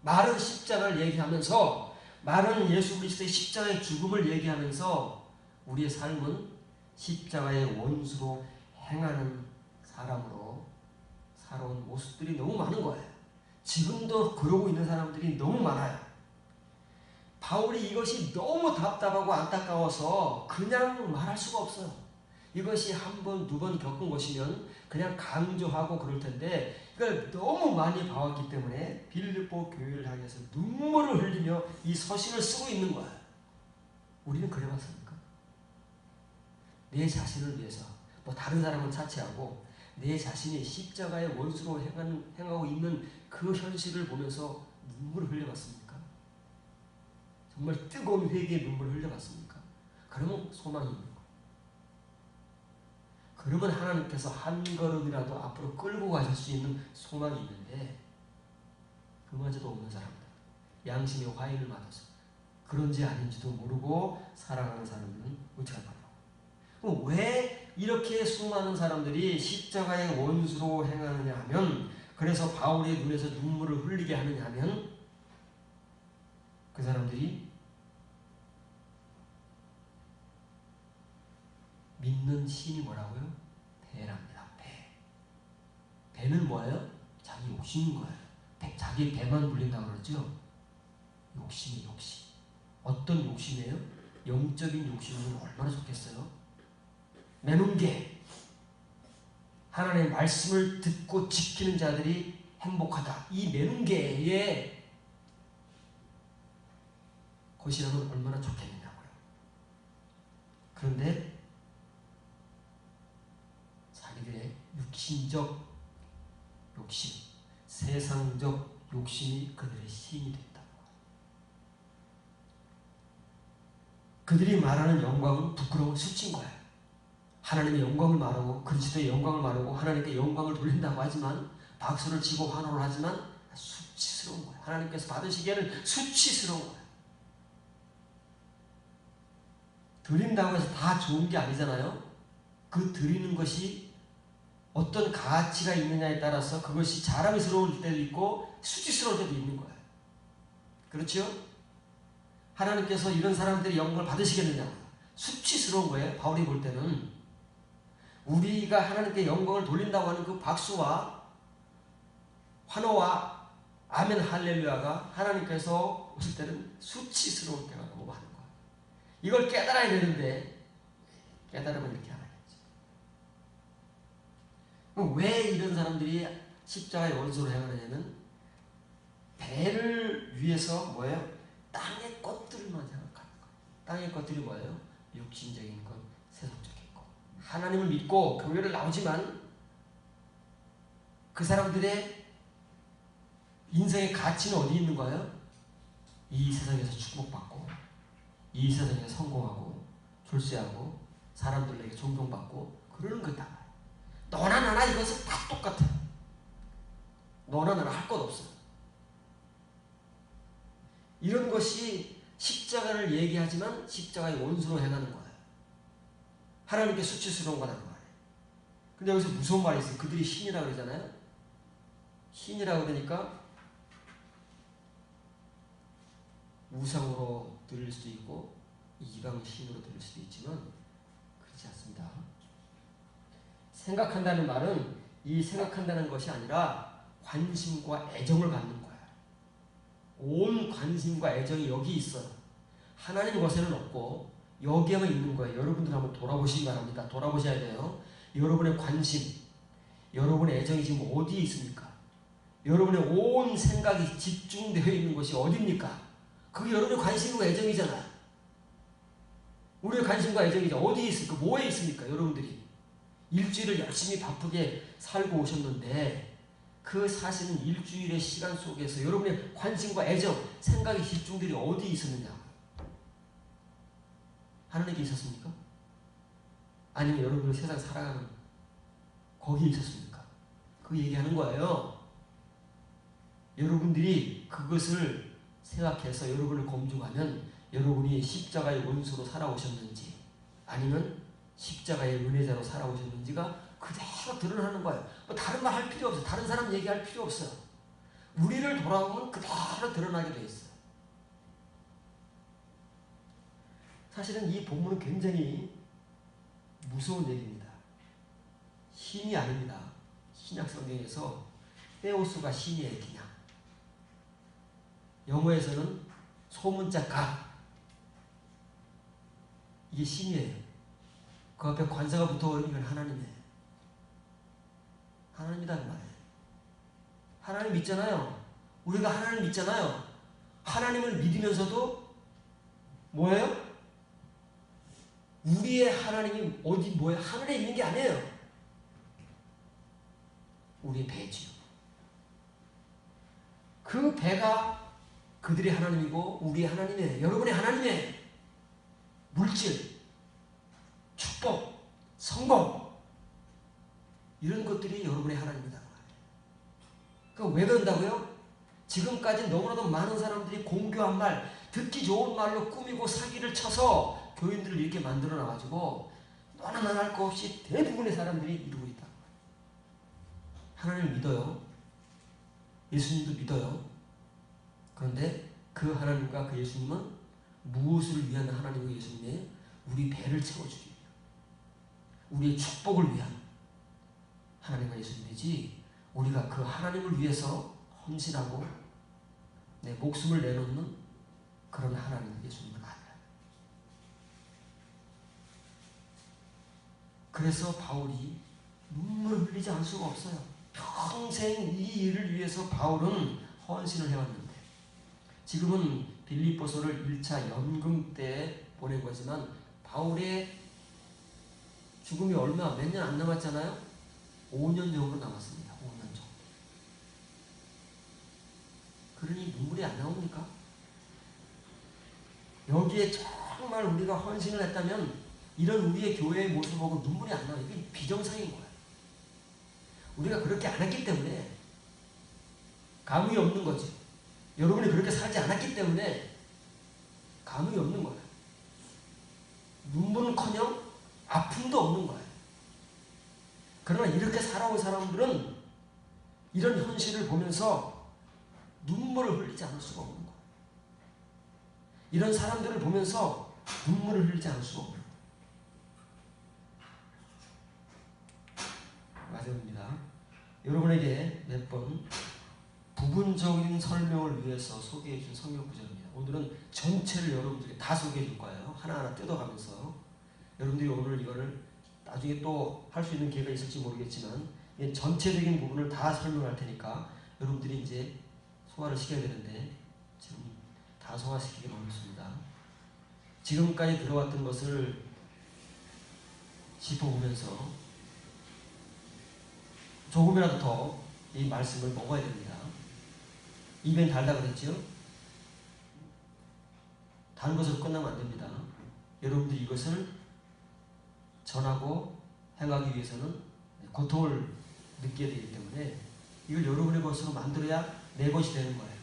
말은 십자가를 얘기하면서, 말은 예수 그리스도의 십자가의 죽음을 얘기하면서 우리의 삶은 십자가의 원수로 행하는 사람으로 살아온 모습들이 너무 많은 거예요. 지금도 그러고 있는 사람들이 너무 많아요. 바울이 이것이 너무 답답하고 안타까워서 그냥 말할 수가 없어요. 이것이 한 번, 두 번 겪은 것이면 그냥 강조하고 그럴 텐데 이걸 너무 많이 봐왔기 때문에 빌립보 교회를 향해서 눈물을 흘리며 이 서신을 쓰고 있는 거야. 우리는 그래봤습니까? 내 자신을 위해서, 다른 사람은 차치하고 내 자신이 십자가의 원수로 행하고 있는 그 현실을 보면서 눈물을 흘려봤습니까? 정말 뜨거운 회개의 눈물을 흘려봤습니까? 그러면 소망이 있는 거예요. 그러면 하나님께서 한 걸음이라도 앞으로 끌고 가실 수 있는 소망이 있는데, 그마저도 없는 사람들, 양심의 화인을 맞아서 그런지 아닌지도 모르고 살아가는 사람들은 어떻게 할까요? 왜 이렇게 수많은 사람들이 십자가의 원수로 행하느냐 하면, 그래서 바울의 눈에서 눈물을 흘리게 하느냐 하면, 그 사람들이 믿는 신이 뭐라고요? 배랍니다. 배는 뭐예요? 자기 욕심인 거예요. 자기 배만 불린다고 그러죠? 욕심이 욕심. 어떤 욕심이에요? 영적인 욕심이면 얼마나 좋겠어요? 매문계. 하나님의 말씀을 듣고 지키는 자들이 행복하다. 이 매문계의 것이라면 얼마나 좋겠느냐고요. 그런데 자기들의 육신적 욕심, 세상적 욕심이 그들의 신이 됐다. 그들이 말하는 영광은 부끄러운 수치인 거야. 하나님의 영광을 말하고 그리스도의 영광을 말하고 하나님께 영광을 돌린다고 하지만, 박수를 치고 환호를 하지만 수치스러운 거야. 하나님께서 받으시기에는 수치스러운 거야. 드린다고 해서 다 좋은 게 아니잖아요. 그 드리는 것이 어떤 가치가 있느냐에 따라서 그것이 자랑스러울 때도 있고 수치스러울 때도 있는 거예요. 그렇죠? 하나님께서 이런 사람들이 영광을 받으시겠느냐? 수치스러운 거예요. 바울이 볼 때는 우리가 하나님께 영광을 돌린다고 하는 그 박수와 환호와 아멘 할렐루야가 하나님께서 오실 때는 수치스러울 때가 너무 많은 거예요. 이걸 깨달아야 되는데 깨달으면 이렇게 안 하겠지. 왜 이런 사람들이 십자가의 원수로 행하느냐면, 배를 위해서 뭐예요? 땅의 것들만 생각하는 거예요. 땅의 것들이 뭐예요? 육신적인 것, 세속적인 것. 하나님을 믿고 교회를 나오지만 그 사람들의 인생의 가치는 어디 있는 거예요? 이 세상에서 축복받고, 이 세상에서 성공하고, 출세하고, 사람들에게 존경받고, 그러는 거다. 너나 나나 이것은 다 똑같아. 너나 나나 할 것 없어. 이런 것이 십자가를 얘기하지만 십자가의 원수로 행하는 거예요. 하나님께 수치스러운 거라는 말이에요. 근데 여기서 무서운 말이 있어요. 그들이 신이라고 그러잖아요. 신이라고 그러니까 우상으로 들릴 수도 있고 이방 신으로 들릴 수도 있지만 그렇지 않습니다. 생각한다는 말은 이 생각한다는 것이 아니라 관심과 애정을 갖는 거야. 온 관심과 애정이 여기 있어요. 하나님 것에는 없고 여기에만 있는 거예요. 여러분들 한번 돌아보시기 바랍니다. 돌아보셔야 돼요. 여러분의 관심, 여러분의 애정이 지금 어디에 있습니까? 여러분의 온 생각이 집중되어 있는 것이 어디입니까? 그게 여러분의 관심과 애정이잖아요. 우리의 관심과 애정이 어디에 있습니까? 뭐에 있습니까? 여러분들이 일주일을 열심히 바쁘게 살고 오셨는데 그 사실은 일주일의 시간 속에서 여러분의 관심과 애정, 생각의 집중들이 어디에 있었느냐? 하나님께 있었습니까? 아니면 여러분이 세상 살아가는 거기에 있었습니까? 그 얘기하는 거예요. 여러분들이 그것을 생각해서 여러분을 검증하면 여러분이 십자가의 원수로 살아오셨는지 아니면 십자가의 은혜자로 살아오셨는지가 그대로 드러나는 거예요. 뭐 다른 말 할 필요 없어요. 다른 사람 얘기할 필요 없어요. 우리를 돌아보면 그대로 드러나게 돼 있어요. 사실은 이 본문은 굉장히 무서운 얘기입니다. 신이 아닙니다. 신약 성경에서 테오스가 신이에요. 그냥 영어에서는 소문자 가 이게 신이에요. 그 앞에 관사가 붙어버리면 이건 하나님이에요. 하나님이라는 말이에요. 하나님 믿잖아요. 우리가 하나님 믿잖아요. 하나님을 믿으면서도 뭐예요? 우리의 하나님이 어디 뭐예요? 하늘에 있는 게 아니에요. 우리의 배지요. 그 배가 그들의 하나님이고 우리의 하나님이에요. 여러분의 하나님이에요. 물질, 축복, 성공 이런 것들이 여러분의 하나님이다. 그러니까 왜 그런다고요? 지금까지 너무나도 많은 사람들이 공교한 말, 듣기 좋은 말로 꾸미고 사기를 쳐서 교인들을 이렇게 만들어 놔가지고 너나 나나 할 거 없이 대부분의 사람들이 이루고 있다. 하나님을 믿어요. 예수님도 믿어요. 그런데 그 하나님과 그 예수님은 무엇을 위한 하나님과 예수님이에요? 우리 배를 채워주기 위한, 우리의 축복을 위한 하나님과 예수님이지 우리가 그 하나님을 위해서 헌신하고 내 목숨을 내놓는 그런 하나님 예수님은 아니야. 그래서 바울이 눈물을 흘리지 않을 수가 없어요. 평생 이 일을 위해서 바울은 헌신을 해왔는데 지금은 빌립보서를 1차 연금 때에 보낸 거지만 바울의 죽음이 얼마 몇 년 안 남았잖아요. 5년 정도 남았습니다. 5년 정도. 그러니 눈물이 안 나옵니까? 여기에 정말 우리가 헌신을 했다면 이런 우리의 교회의 모습을 보고 눈물이 안 나요. 이게 비정상인 거예요. 우리가 그렇게 안 했기 때문에 감흥이 없는 거지. 여러분이 그렇게 살지 않았기 때문에 감흥이 없는 거예요. 눈물은커녕 아픔도 없는 거예요. 그러나 이렇게 살아온 사람들은 이런 현실을 보면서 눈물을 흘리지 않을 수가 없는 거예요. 이런 사람들을 보면서 눈물을 흘리지 않을 수가 없는 거예요. 마지막입니다. 여러분에게 몇 번 부분적인 설명을 위해서 소개해 준 성경 구절입니다. 오늘은 전체를 여러분들에게 다 소개해 줄 거예요. 하나하나 뜯어가면서 여러분들이 오늘 이거를 나중에 또 할 수 있는 기회가 있을지 모르겠지만 전체적인 부분을 다 설명할 테니까 여러분들이 이제 소화를 시켜야 되는데 지금 다 소화시키기 어렵습니다. 지금까지 들어왔던 것을 짚어보면서 조금이라도 더 이 말씀을 먹어야 됩니다. 입엔 달다 그랬죠? 단 것으로 끝나면 안 됩니다. 여러분들이 이것을 전하고 행하기 위해서는 고통을 느껴야 되기 때문에 이걸 여러분의 것으로 만들어야 내 것이 되는 거예요.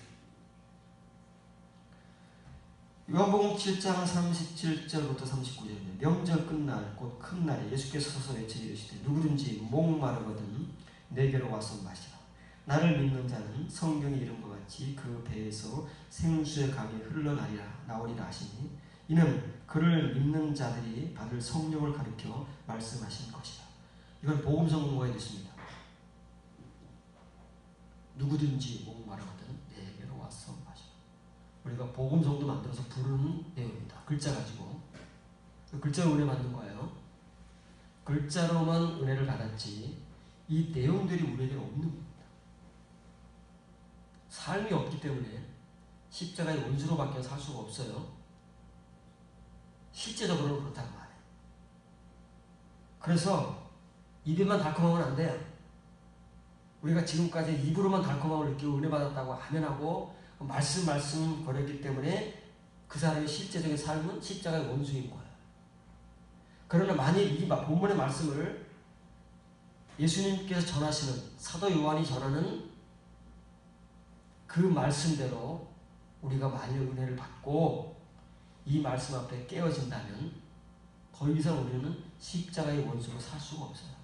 요한복음 7장 37절부터 39절입니다. 명절 끝날 곧 큰 날에 예수께서 서서 외쳐 이르시되 누구든지 목마르거든 내게로 와서 마시라. 나를 믿는 자는 성경이 이른 것 같이 그 배에서 생수의 강이 나오리라 하시니 이는 그를 믿는 자들이 받을 성령을 가리켜 말씀하신 것이다. 이건 복음 성공과에 있습니다. 누구든지 목마르거든 내게로 와서 마시라. 우리가 복음 성도 만들어서 부르는 내용입니다. 글자 가지고. 글자로 은혜 받는 거예요. 글자로만 은혜를 받았지 이 내용들이 우리에게 없는 겁니다. 삶이 없기 때문에 십자가의 원수로밖에 살 수가 없어요. 실제적으로는 그렇다고 말해요. 그래서 입에만 달콤하면 안 돼요. 우리가 지금까지 입으로만 달콤함을 느끼고 은혜 받았다고 하면하고 말씀 거렸기 때문에 그 사람의 실제적인 삶은 십자가의 원수인 거예요. 그러나 만일 이 본문의 말씀을 예수님께서 전하시는 사도 요한이 전하는 그 말씀대로 우리가 만일 은혜를 받고 이 말씀 앞에 깨어진다면 더 이상 우리는 십자가의 원수로 살 수가 없어요.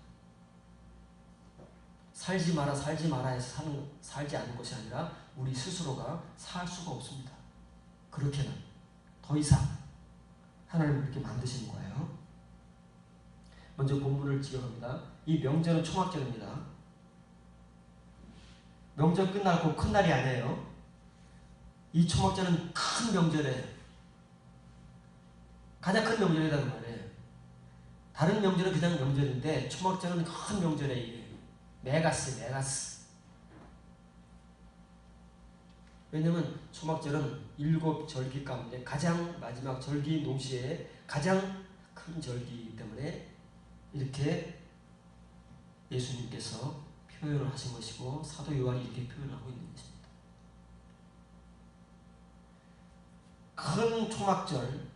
살지 마라 해서 살지 않는 것이 아니라 우리 스스로가 살 수가 없습니다. 그렇게는 더 이상 하나님은 그렇게 만드시는 거예요. 먼저 본문을 지어갑니다. 이 명절은 초막절입니다. 명절 끝나고 큰 날이 아니에요. 이 초막절은 큰 명절이에요. 가장 큰 명절이라는 말이에요. 다른 명절은 그냥 명절인데 초막절은 큰 명절이에요. 메가스. 왜냐면 초막절은 7절기 가운데 가장 마지막 절기 동시에 가장 큰 절기이기 때문에 이렇게 예수님께서 표현을 하신 것이고 사도 요한이 이렇게 표현하고 있는 것입니다. 큰 초막절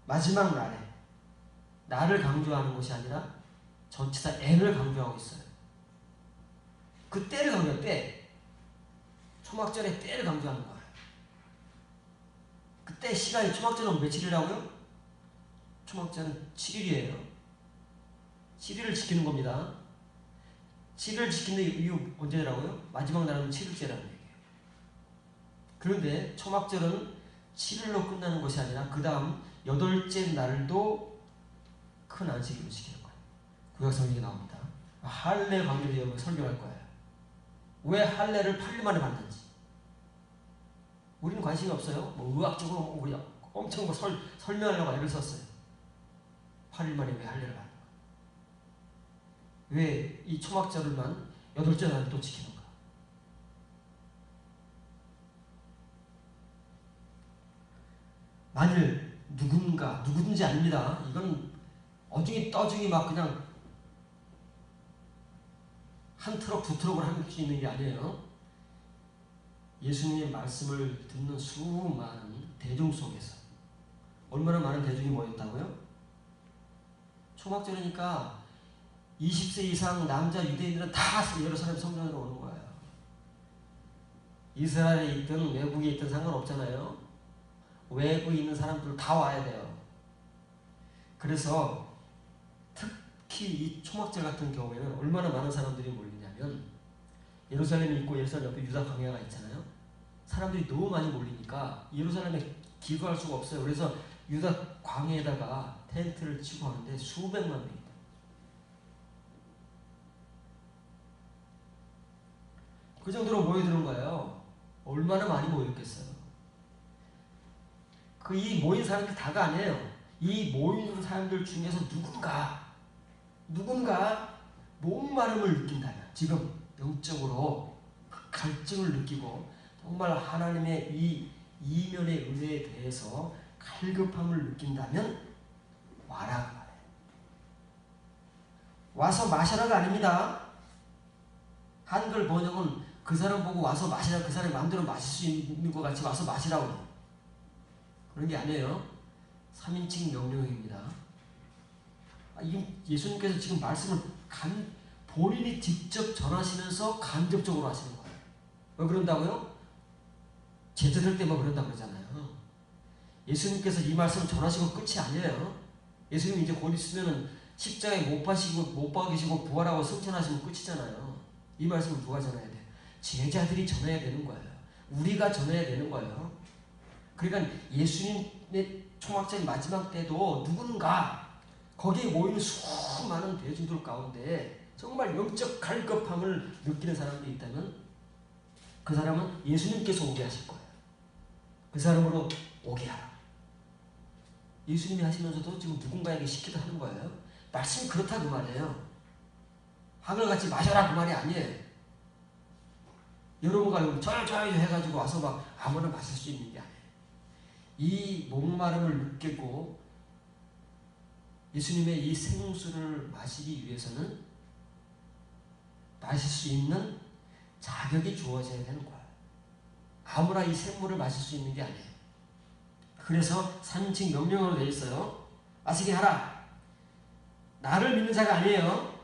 마지막 날에 나를 강조하는 것이 아니라 전치사 N을 강조하고 있어요. 그 때를 강조해요. 때. 초막절의 때를 강조하는 거예요. 그때 시간이 초막절은 며칠이라고요? 초막절은 7일이에요. 7일을 지키는 겁니다. 7일을 지키는 이유 언제라고요? 마지막 날은 7일째라는 얘기예요. 그런데 초막절은 7일로 끝나는 것이 아니라 그 다음 8째 날도 큰 안식일로 지키는 거예요. 구약성경에 나옵니다. 할례 관계로 설교할 거예요. 왜 할례를 8일 만에 받는지. 우리는 관심이 없어요. 뭐 의학적으로 우리 엄청 설명하려고 애를 썼어요. 8일 만에 왜 할례를 받는 거예요? 왜 이 초막절을만 8째 날을 또 지키는가? 만일 누구든지 아닙니다. 이건 어중이 떠중이 막 그냥 한 트럭 두 트럭을 할 수 있는 게 아니에요. 예수님의 말씀을 듣는 수많은 대중 속에서 얼마나 많은 대중이 모였다고요? 초막절이니까 20세 이상 남자 유대인들은 다 예루살렘 성전으로 오는 거예요. 이스라엘에 있든 외국에 있든 상관없잖아요. 외국에 있는 사람들 다 와야 돼요. 그래서 특히 이 초막절 같은 경우에는 얼마나 많은 사람들이 몰리냐면 예루살렘이 있고 예루살렘 옆에 유다 광야가 있잖아요. 사람들이 너무 많이 몰리니까 예루살렘에 기거할 수가 없어요. 그래서 유다 광야에다가 텐트를 치고 하는데 수백만 명이다. 그 정도로 모여드는 거예요. 얼마나 많이 모였겠어요. 이 모인 사람들이 다가 아니에요. 이 모인 사람들 중에서 누군가 목마름을 느낀다면 지금 영적으로 갈증을 느끼고 정말 하나님의 이 이면의 은혜에 대해서 갈급함을 느낀다면 와라 그 말이에요. 와서 마셔라가 아닙니다. 한글 번역은 그 사람 보고 와서 마시라, 그 사람이 마음대로 마실 수 있는 것 같이 와서 마시라고. 그런 게 아니에요. 3인칭 명령입니다. 예수님께서 지금 말씀을 본인이 직접 전하시면서 간접적으로 하시는 거예요. 왜 그런다고요? 제자들 때만 그런다고 그러잖아요. 예수님께서 이 말씀을 전하시고 끝이 아니에요. 예수님 이제 곧 있으면 십자가에 못 박이시고 부활하고 승천하시면 끝이잖아요. 이 말씀을 누가 전해야 돼요? 제자들이 전해야 되는 거예요. 우리가 전해야 되는 거예요. 그러니까 예수님의 초막절 마지막 때도 누군가 거기에 모이는 수많은 대중들 가운데 정말 영적 갈급함을 느끼는 사람들이 있다면 그 사람은 예수님께서 오게 하실 거예요. 그 사람으로 오게 하라. 예수님이 하시면서도 지금 누군가에게 시키도 하는 거예요. 말씀이 그렇다 그 말이에요. 한글같이 마셔라 그 말이 아니에요. 여러분과 저요 해가지고 와서 막 아무나 마실 수 있는 게 아니에요. 이 목마름을 느끼고 예수님의 이 생수를 마시기 위해서는 마실 수 있는 자격이 주어져야 되는 거예요. 아무나 이 생물을 마실 수 있는 게 아니에요. 그래서 3인칭 명령으로 되어 있어요. 마시게 하라. 나를 믿는 자가 아니에요.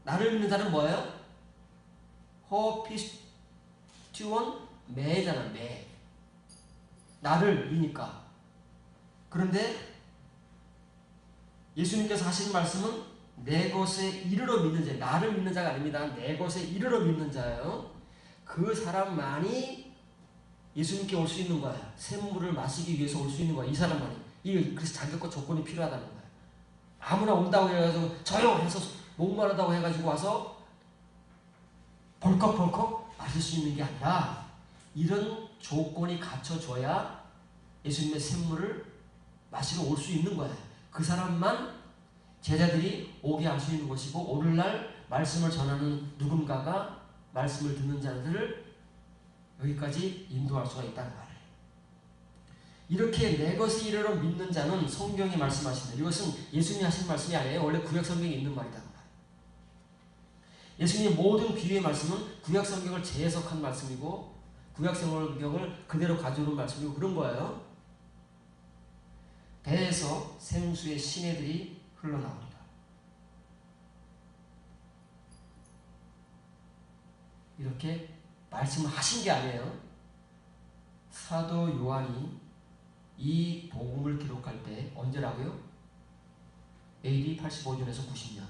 나를 믿는 자는 뭐예요? 호피스티원 매잖아, 매. 나를 이니까. 그런데 예수님께서 하신 말씀은 내 것에 이르러 믿는 자, 나를 믿는 자가 아닙니다. 내 것에 이르러 믿는 자예요. 그 사람만이 예수님께 올 수 있는 거예요. 샘물을 마시기 위해서 올 수 있는 거예요. 이 사람만이. 그래서 자격과 조건이 필요하다는 거예요. 아무나 온다고 해가지고 저요 해서 목마르다고 해가지고 와서 벌컥벌컥 마실 수 있는 게 아니라 이런 조건이 갖춰져야 예수님의 샘물을 마시러 올 수 있는 거예요. 그 사람만 제자들이 오게 할 수 있는 것이고 오늘날 말씀을 전하는 누군가가 말씀을 듣는 자들을 여기까지 인도할 수가 있다는 말이에요. 이렇게 내 것에 이르러 믿는 자는 성경이 말씀하신다. 이것은 예수님이 하신 말씀이 아니에요. 원래 구약성경에 있는 말이다. 예수님의 모든 비유의 말씀은 구약성경을 재해석한 말씀이고 구약성경을 그대로 가져오는 말씀이고 그런 거예요. 배에서 생수의 시내들이 흘러나옵니다. 이렇게 말씀을 하신 게 아니에요. 사도 요한이 이 복음을 기록할 때 언제라고요? AD 85년에서 90년.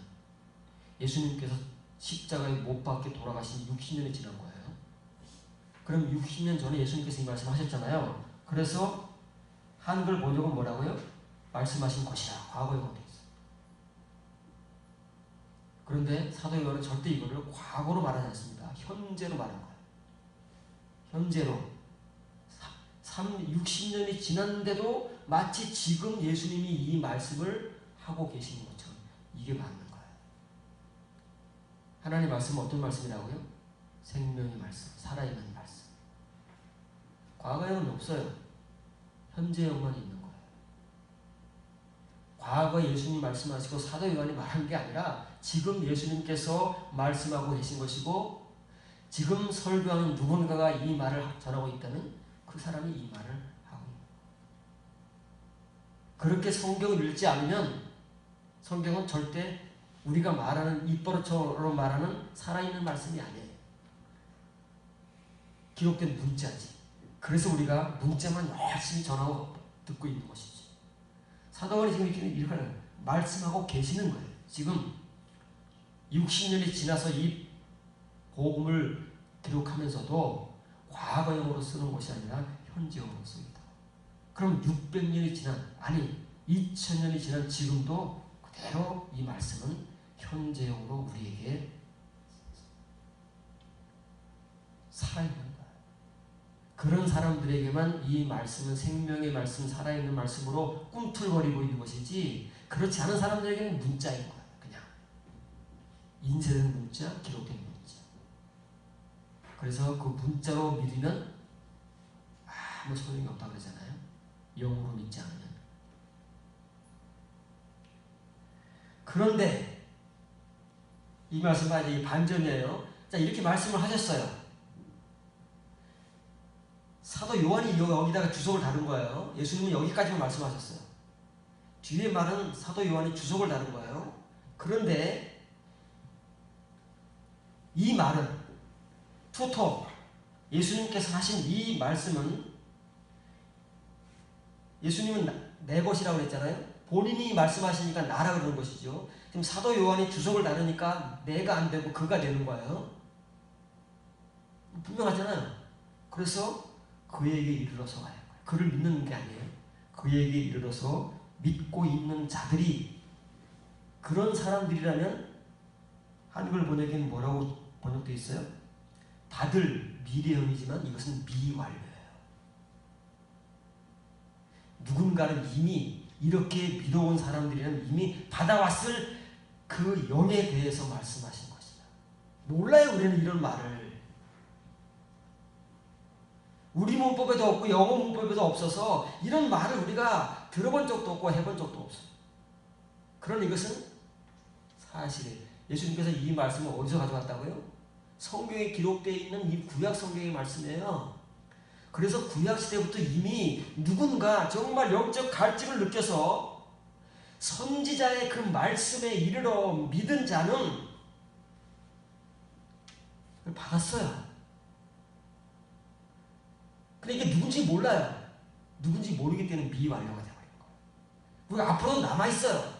예수님께서 십자가에 못 박혀 돌아가신 60년이 지난 거예요. 그럼 60년 전에 예수님께서 이 말씀 하셨잖아요. 그래서 한글 번역은 뭐라고요? 말씀하신 것이라 과거에 되어 있어요. 그런데 사도 요한은 절대 이거를 과거로 말하지 않습니다. 현재로 말한 거예요. 현재로 60년이 지났는데도 마치 지금 예수님이 이 말씀을 하고 계시는 것처럼 이게 맞는 거예요. 하나님의 말씀은 어떤 말씀이라고요? 생명의 말씀, 살아있는 말씀. 과거에는 없어요. 현재에만 있는 거예요. 과거에 예수님이 말씀하시고 사도 요한이 말한 게 아니라 지금 예수님께서 말씀하고 계신 것이고 지금 설교하는 누군가가 이 말을 전하고 있다면 그 사람이 이 말을 하고 있는 거예요. 그렇게 성경을 읽지 않으면 성경은 절대 우리가 말하는 입버릇처럼 말하는 살아있는 말씀이 아니에요. 기록된 문자지. 그래서 우리가 문자만 열심히 전하고 듣고 있는 것이지. 사도원이 지금 이렇게 말씀하고 계시는 거예요. 지금 60년이 지나서 이 복음을 기록하면서도 과거형으로 쓰는 것이 아니라 현재형으로 씁니다. 그럼 600년이 지난, 아니 2000년이 지난 지금도 그대로 이 말씀은 현재형으로 우리에게 살아있는 거예요. 그런 사람들에게만 이 말씀은 생명의 말씀, 살아있는 말씀으로 꿈틀거리고 있는 것이지 그렇지 않은 사람들에게는 문자인 거예요. 그냥 인쇄된 문자, 기록된 문자. 그래서 그 문자로 믿으면 아무 소용이 없다고 그러잖아요. 영으로 믿지 않으면. 그런데 이 말씀은 아직 반전이에요. 자, 이렇게 말씀을 하셨어요. 사도 요한이 여기다가 주석을 다른 거예요. 예수님은 여기까지만 말씀하셨어요. 뒤에 말은 사도 요한이 주석을 다른 거예요. 그런데 이 말은 투토, 예수님께서 하신 이 말씀은, 예수님은 내 것이라고 했잖아요. 본인이 말씀하시니까 나라 그러는 것이죠. 지금 사도 요한이 주석을 다르니까 내가 안 되고 그가 되는 거예요. 분명하잖아요. 그래서 그에게 이르러서 가야 해요. 그를 믿는 게 아니에요. 그에게 이르러서 믿고 있는 자들이, 그런 사람들이라면 한글 번역에는 뭐라고 번역되어 있어요? 다들 미래형이지만 이것은 미완료예요. 누군가는 이미 이렇게 믿어온 사람들이라면 이미 받아왔을 그 영에 대해서 말씀하신 것이다. 몰라요, 우리는 이런 말을. 우리 문법에도 없고 영어 문법에도 없어서 이런 말을 우리가 들어본 적도 없고 해본 적도 없어요. 그러나 이것은 사실이에요. 예수님께서 이 말씀을 어디서 가져왔다고요? 성경에 기록되어 있는 이 구약 성경의 말씀이에요. 그래서 구약 시대부터 이미 누군가 정말 영적 갈증을 느껴서 선지자의 그 말씀에 이르러 믿은 자는 그걸 받았어요. 근데 이게 누군지 몰라요. 누군지 모르기 때문에 미완료가 되어버린 거예요. 우리가 앞으로도 남아있어요.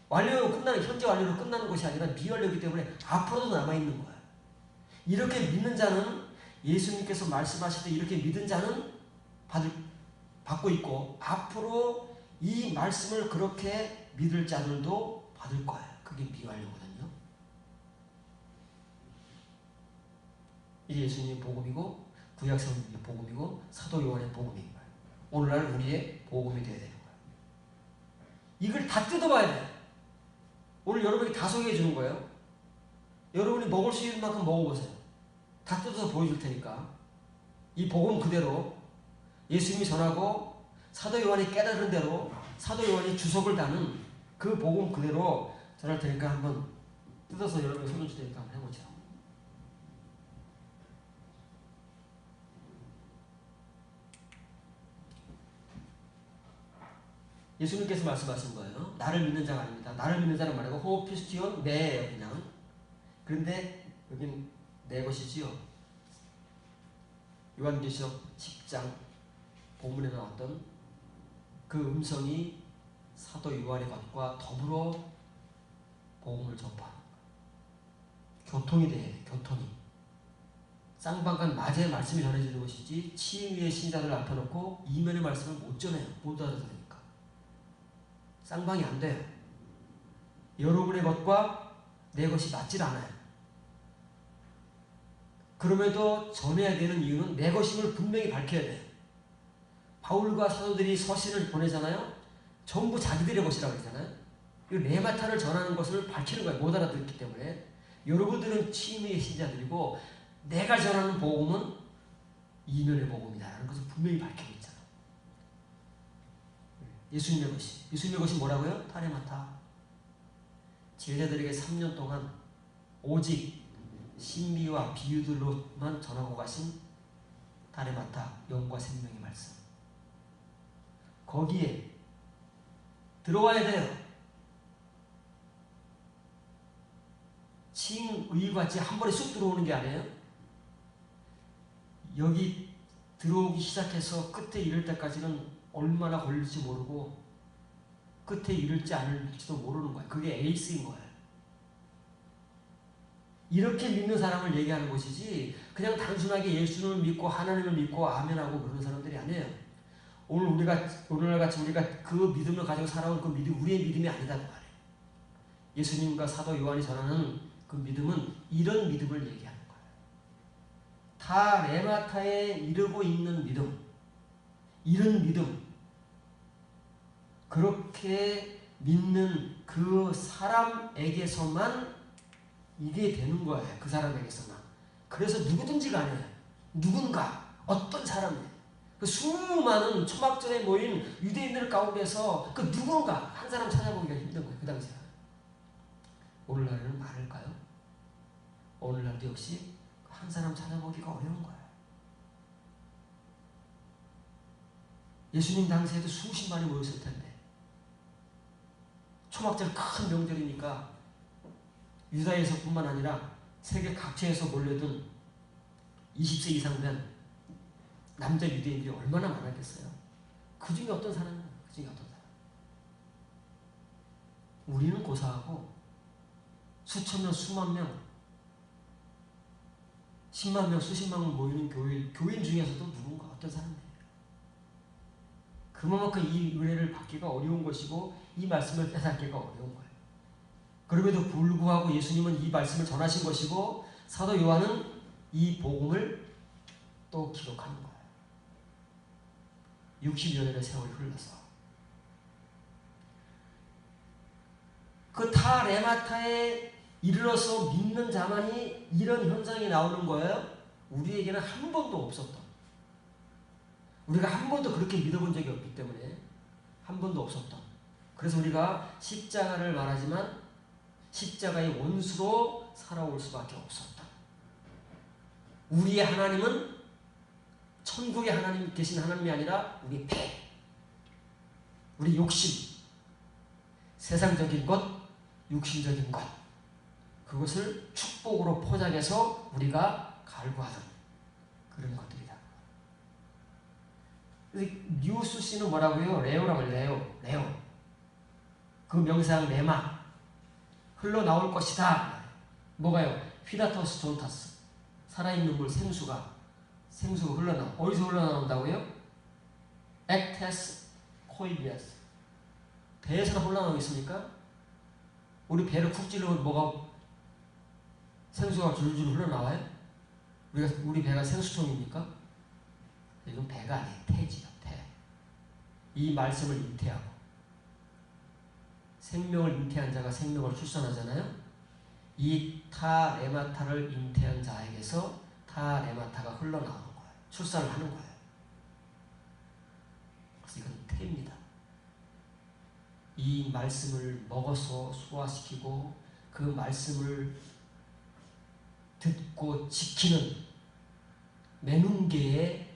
완료로 끝나는, 현재 완료로 끝나는 것이 아니라 미완료이기 때문에 앞으로도 남아있는 거예요. 이렇게 믿는 자는, 예수님께서 말씀하실 때 이렇게 믿은 자는 받고 있고, 앞으로 이 말씀을 그렇게 믿을 자들도 받을 거예요. 그게 미완료거든요. 이게 예수님의 복음이고 구약 성경의 복음이고 사도 요한의 복음인 거예요. 오늘날 우리의 복음이 되어야 되는 거예요. 이걸 다 뜯어봐야 돼요. 오늘 여러분이 다 소개해 주는 거예요. 여러분이 먹을 수 있는 만큼 먹어보세요. 다 뜯어서 보여줄 테니까. 이 복음 그대로 예수님이 전하고 사도 요한이 깨달은 대로 사도 요한이 주석을 다는 그 복음 그대로 전할 테니까 한번 뜯어서 여러분이 손을 줄 테니까 한번 해보죠. 예수님께서 말씀하신 거예요. 나를 믿는 자가 아닙니다. 나를 믿는 자는 말하고 호피스티온 내예요, 그냥. 그런데 여긴 내 것이지요. 요한계시록 10장 본문에 나왔던 그 음성이 사도 요한의 것과 더불어 복음을 전파하는 거예요. 교통이 돼야 돼, 교통이. 쌍방간 맞의 말씀이 전해지는 것이지 치위의 신자들을 앞에 놓고 이면의 말씀을 못 전해요. 못 알아들으니까. 쌍방이 안 돼요. 여러분의 것과 내 것이 맞질 않아요. 그럼에도 전해야 되는 이유는 내 것임을 분명히 밝혀야 돼요. 바울과 사도들이 서신을 보내잖아요. 전부 자기들의 것이라고 했잖아요. 이 레마타를 전하는 것을 밝히는 거예요. 못 알아듣기 때문에. 여러분들은 치유의 신자들이고 내가 전하는 복음은 이면의 복음이다라는 것을 분명히 밝히고 있잖아요. 예수님의 것이. 예수님의 것이 뭐라고요? 타레마타. 제자들에게 3년 동안 오직 신비와 비유들로만 전하고 가신 타레마타, 영과 생명의 말씀. 거기에 들어와야 돼요. 칭의같이 한 번에 쑥 들어오는 게 아니에요. 여기 들어오기 시작해서 끝에 이를 때까지는 얼마나 걸릴지 모르고 끝에 이를지 않을지도 모르는 거예요. 그게 에이스인 거예요. 이렇게 믿는 사람을 얘기하는 것이지 그냥 단순하게 예수님을 믿고 하나님을 믿고 아멘하고 그런 사람들이 아니에요. 오늘날같이 우리가 그 믿음을 가지고 살아온 그 믿음, 우리의 믿음이 아니다고 말해요. 예수님과 사도 요한이 전하는 그 믿음은 이런 믿음을 얘기하는 거예요. 다 레마타에 이르고 있는 믿음, 이런 믿음, 그렇게 믿는 그 사람에게서만 이게 되는 거예요. 그 사람에게서만. 그래서 누구든지가 아니에요. 누군가, 어떤 사람이에요. 그 수많은 초막절에 모인 유대인들 가운데서 그 누군가 한 사람 찾아보기가 힘든 거예요. 그 당시에. 오늘날에는 많을까요? 오늘날도 역시 한 사람 찾아보기가 어려운 거예요. 예수님 당시에도 수십만이 모였을 텐데 초막절 큰 명절이니까 유다에서뿐만 아니라 세계 각지에서 몰려든 20세 이상 된 남자 유대인들이 얼마나 많았겠어요. 그 중에 어떤 사람은 그 중에 어떤 사람. 우리는 고사하고 수천 명, 수만 명, 10만 명, 수십만 명 모이는 교인 중에서도 누군가 어떤 사람이에요. 그만큼 이 은혜를 받기가 어려운 것이고 이 말씀을 깨닫기가 어려운 거예요. 그럼에도 불구하고 예수님은 이 말씀을 전하신 것이고 사도 요한은 이 복음을 또 기록하는 거예요. 60여 년의 세월이 흘러서 그 타레마타에 이르러서 믿는 자만이 이런 현상이 나오는 거예요. 우리에게는 한 번도 없었던, 우리가 한 번도 그렇게 믿어본 적이 없기 때문에 한 번도 없었던, 그래서 우리가 십자가를 말하지만 십자가의 원수로 살아올 수밖에 없었던, 우리의 하나님은 천국의 하나님 계신 하나님이 아니라 우리 배, 우리 욕심, 세상적인 것, 육신적인 것, 그것을 축복으로 포장해서 우리가 갈구하던 그런 것들이다. 뉴스 씨는 뭐라고요? 레오라고 레오. 그 명사형 레마, 흘러나올 것이다. 뭐가요? 휘다터스 존타스, 살아있는 물 생수가 흘러나와. 어디서 흘러나온다고요? 액테스 코이비아스. 배에서 흘러나오겠습니까? 우리 배를 쿡 찔러면 뭐가 생수가 줄줄 흘러나와요? 우리 배가 생수통입니까? 이건 배가 아니에요. 태지요. 태. 이 말씀을 잉태하고 생명을 잉태한 자가 생명을 출산하잖아요. 이 타레마타를 잉태한 자에게서 타레마타가 흘러나오는 거예요. 출산을 하는 거예요. 그래서 이건 태입니다. 이 말씀을 먹어서 소화시키고 그 말씀을 듣고 지키는 매눈계의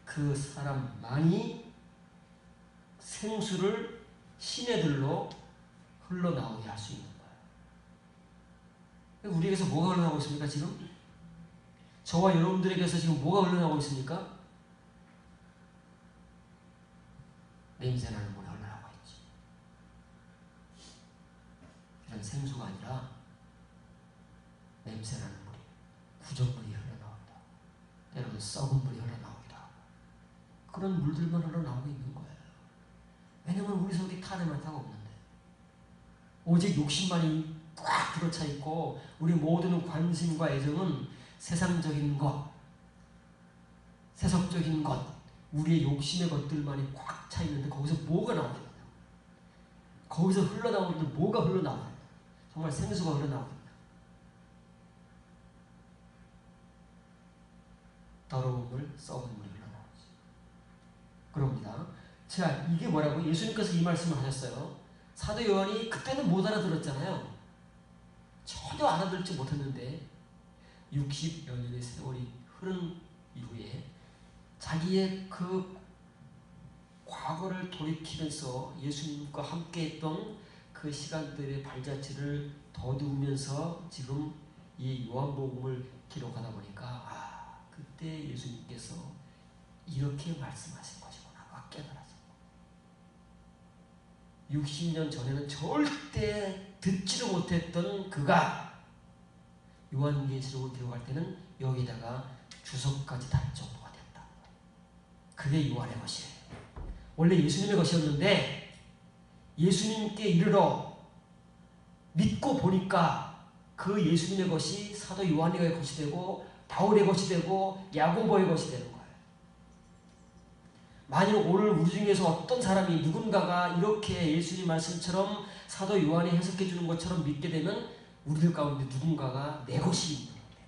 그 사람만이 생수를 시내들로 흘러나오게 할 수 있는 거예요. 우리에게서 뭐가 흘러나오고 있습니까? 지금? 저와 여러분들에게서 지금 뭐가 흘러나오고 있습니까? 냄새나는 물이 흘러나오고 있지. 이런 생수가 아니라 냄새나는 물이, 구정물이 흘러나온다. 때로는 썩은 물이 흘러나오기도 하고 그런 물들만 흘러나오고 있는 거예요. 왜냐면 우리 속에 타레마타가 없는데 오직 욕심만이 꽉 들어차 있고 우리 모든 관심과 애정은 세상적인 것, 세속적인 것, 우리의 욕심의 것들만이 꽉 차 있는데 거기서 뭐가 나오냐? 거기서 흘러나오는데 뭐가 흘러나와요? 정말 생수가 흘러나오거든요. 더러운 물, 썩은 물이 흘러나오지. 그럽니다. 자, 이게 뭐라고? 예수님께서 이 말씀을 하셨어요. 사도 요한이 그때는 못 알아들었잖아요. 전혀 알아들지 못했는데 60여 년의 세월이 흐른 이후에 자기의 그 과거를 돌이키면서 예수님과 함께했던 그 시간들의 발자취를 더듬으면서 지금 이 요한복음을 기록하다 보니까 그때 예수님께서 이렇게 말씀하신 것이구나 깨달았어요. 60년 전에는 절대 듣지도 못했던 그가 요한계시록을 기록할 때는 여기다가 주석까지 달 정도가 됐다. 그게 요한의 것이에요. 원래 예수님의 것이었는데 예수님께 이르러 믿고 보니까 그 예수님의 것이 사도 요한의 것이 되고 바울의 것이 되고 야고보의 것이 되는 거예요. 만일 오늘 우리 중에서 어떤 사람이 누군가가 이렇게 예수님 말씀처럼 사도 요한이 해석해 주는 것처럼 믿게 되면 우리들 가운데 누군가가 내 것이 있는 거예요.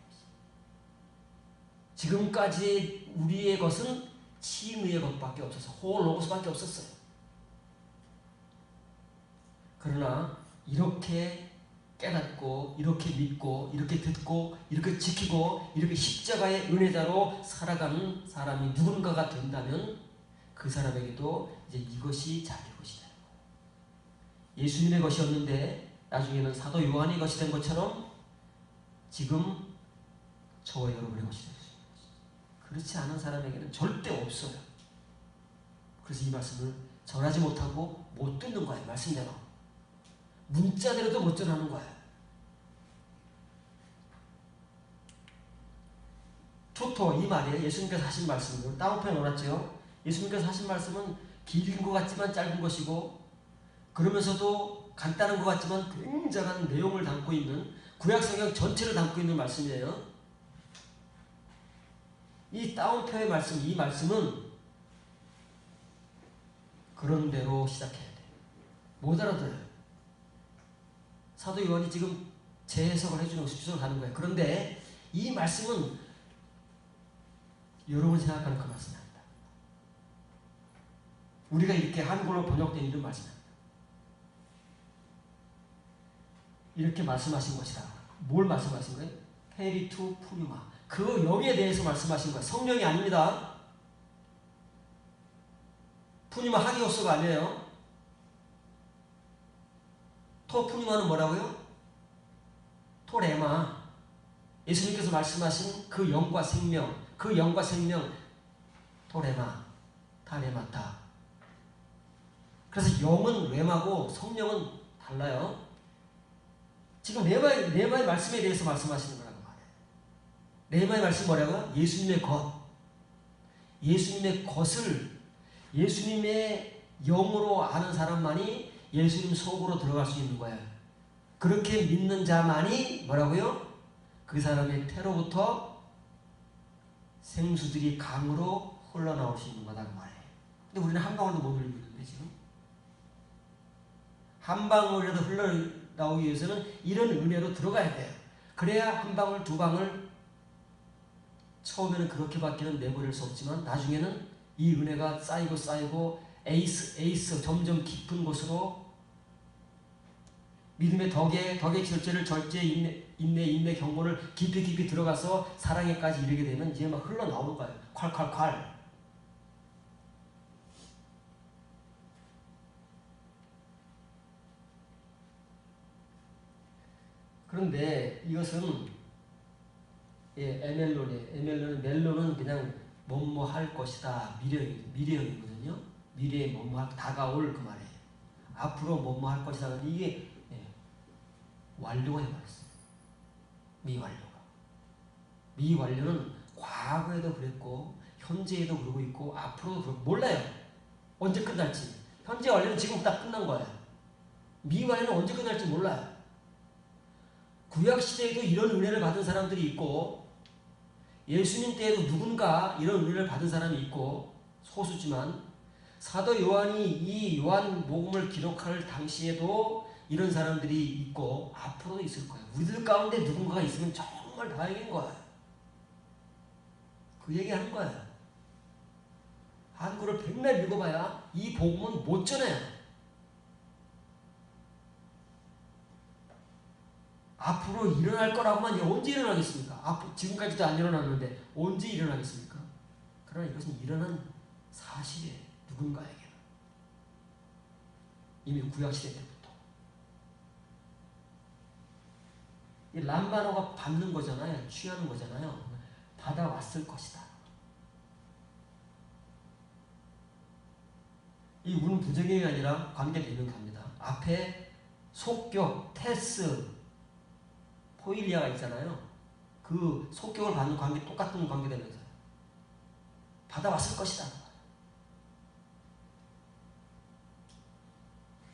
지금까지 우리의 것은 칭의의 것밖에 없었어요. 호로고스밖에 없었어요. 그러나 이렇게 깨닫고 이렇게 믿고 이렇게 듣고 이렇게 지키고 이렇게 십자가의 은혜자로 살아가는 사람이 누군가가 된다면 그 사람에게도 이제 이것이 자기 것이 되는 거예요. 예수님의 것이었는데 나중에는 사도 요한의 것이 된 것처럼 지금 저와 여러분의 것이 될 수 있는 것이죠. 그렇지 않은 사람에게는 절대 없어요. 그래서 이 말씀을 전하지 못하고 못 듣는 거예요. 말씀대로. 문자대로도 못 전하는 거예요. 초토 이 말이에요. 예수님께서 하신 말씀을 다운표에 넣어놨죠. 예수님께서 하신 말씀은 긴 것 같지만 짧은 것이고 그러면서도 간단한 것 같지만 굉장한 내용을 담고 있는 구약성경 전체를 담고 있는 말씀이에요. 이 다운표의 말씀, 이 말씀은 그런 대로 시작해야 돼요. 못 알아들어요. 사도 요한이 지금 재해석을 해주는 수준으로 가는 거예요. 그런데 이 말씀은 여러분 생각하는 그 말씀이 아니다. 우리가 이렇게 한글로 번역된 이런 말씀이 아니다. 이렇게 말씀하신 것이다. 뭘 말씀하신 거예요? 페리투 푸뉴마. 그 영에 대해서 말씀하신 거예요. 성령이 아닙니다. 푸뉴마 하기오스가 아니에요. 토 푸뉴마는 뭐라고요? 토레마. 예수님께서 말씀하신 그 영과 생명, 그 영과 생명 토레마, 타레마타. 그래서 영은 레마고 성령은 달라요. 지금 레마의 말씀에 대해서 말씀하시는 거라고 말해요. 레마의 말씀 뭐라고요? 예수님의 것. 예수님의 것을 예수님의 영으로 아는 사람만이 예수님 속으로 들어갈 수 있는 거예요. 그렇게 믿는 자만이 뭐라고요? 그 사람의 태로부터 생수들이 강으로 흘러나올 수 있는 거다고 말해요. 근데 우리는 한 방울도 못 흘리고 있는데 지금 한 방울이라도 흘러나오기 위해서는 이런 은혜로 들어가야 돼요. 그래야 한 방울 두 방울 처음에는 그렇게밖에는 내버릴 수 없지만 나중에는 이 은혜가 쌓이고 에이스 점점 깊은 곳으로 믿음의 덕의 절제를 절제 인내 경고를 깊이 들어가서 사랑에까지 이르게 되면 이제 막 흘러나오는 거예요. 콸콸콸. 그런데 이것은 에멜론이에요. 멜론은 그냥 뭐뭐 할 것이다. 미래형이거든요. 미래에 뭐뭐 다가올 그 말이에요. 앞으로 뭐뭐 할 것이다. 이게 완료가 되어버렸어요. 미완료는 과거에도 그랬고 현재에도 그러고 있고 앞으로도 그러고 몰라요. 언제 끝날지. 현재 완료는 지금 딱 끝난 거예요. 미완료는 언제 끝날지 몰라요. 구약시대에도 이런 은혜를 받은 사람들이 있고 예수님 때에도 누군가 이런 은혜를 받은 사람이 있고 소수지만 사도 요한이 이 요한복음을 기록할 당시에도 이런 사람들이 있고 앞으로도 있을 거예요. 우리들 가운데 누군가가 있으면 정말 다행인 거예요. 그 얘기하는 거예요. 한글을 백날 읽어봐야 이 복음은 못 전해요. 앞으로 일어날 거라고만 언제 일어나겠습니까? 지금까지도 안 일어났는데 언제 일어나겠습니까? 그러나 이것은 일어난 사실이에요. 누군가에게는. 이미 구약시대 때부터. 이 람바노가 받는 거잖아요. 취하는 거잖아요. 받아왔을 것이다. 이 운 부정형이 아니라 관계대명사입니다. 앞에 속격, 테스, 포일리아가 있잖아요. 그 속격을 받는 관계 똑같은 관계대명사예요. 받아왔을 것이다.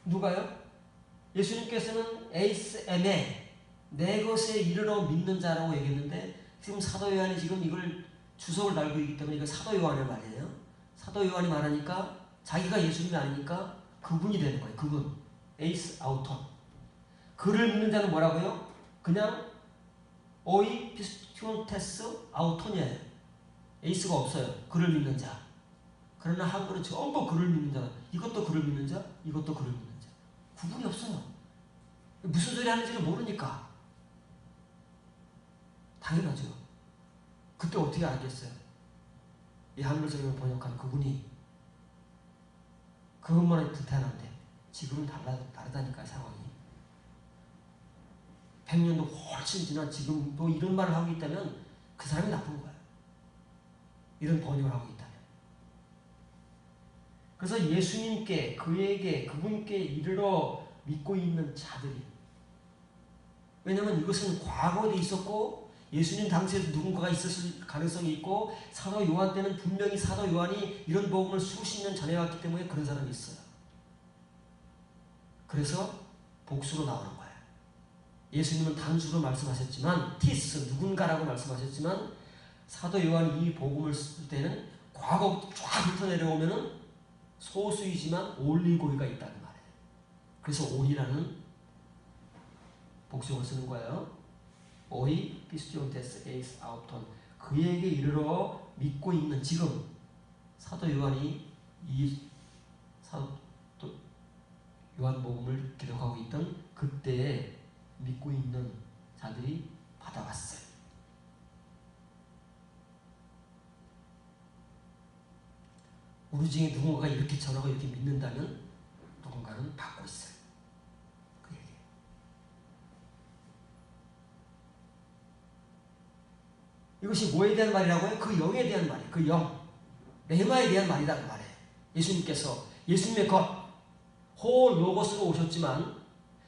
누가요? 예수님께서는 에이스 에메 내 것에 이르러 믿는 자라고 얘기했는데 지금 사도 요한이 지금 이걸 주석을 달고 있기 때문에 이거 사도 요한의 말이에요. 사도 요한이 말하니까 자기가 예수님이 아니니까 그분이 되는 거예요. 그분. 에이스 아우터. 그를 믿는 자는 뭐라고요? 그냥 오이 피스티온테스 아우토니아예요. 에이스가 없어요. 그를 믿는 자. 그러나 한국은 전부 그를 믿는 자, 이것도 그를 믿는 자, 이것도 그를 믿는 자. 구분이 없어요. 무슨 소리 하는지를 모르니까. 당연하죠. 그때 어떻게 알겠어요? 이 한글 성경을 번역한 그분이 그것만이 불타는데 지금은 다르다니까요, 상황이. 100년도 훨씬 지난 지금도 이런 말을 하고 있다면 그 사람이 나쁜 거예요. 이런 번역을 하고 있다면. 그래서 예수님께, 그분께 이르러 믿고 있는 자들이, 왜냐하면 이것은 과거에도 있었고 예수님 당시에도 누군가가 있었을 가능성이 있고 사도 요한 때는 분명히 사도 요한이 이런 복음을 수십 년 전해왔기 때문에 그런 사람이 있어요. 그래서 복수로 나오는 거예요. 예수님은 단수로 말씀하셨지만, 티스, 누군가라고 말씀하셨지만, 사도 요한이 이 복음을 쓸 때는 과거 쫙 훑어내려오면은 소수이지만 올리고이가 있다는 말이에요. 그래서 올이라는 복수를 쓰는 거예요. 오이 피스티온테스 에이스 아우톤, 그에게 이르러 믿고 있는, 지금 사도 요한이 이 사도 요한복음을 기록하고 있던 그때에 믿고 있는 자들이 받아왔어요. 우리 중에 누군가가 이렇게 전하고 이렇게 믿는다면 누군가는 받고 있어요. 그 얘기예요. 이것이 뭐에 대한 말이라고요? 그 영에 대한 말이에요. 그 영, 레마에 대한 말이라는 말이에요. 예수님께서 예수님의 것, 홀 로고스로 오셨지만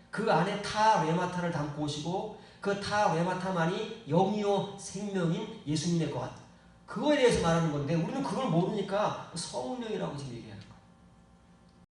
그 안에 타 레마타를 담고 오시고 그 타 레마타만이 영이요 생명인 예수님의 것, 그거에 대해서 말하는 건데 우리는 그걸 모르니까 성령이라고 지금 얘기해요.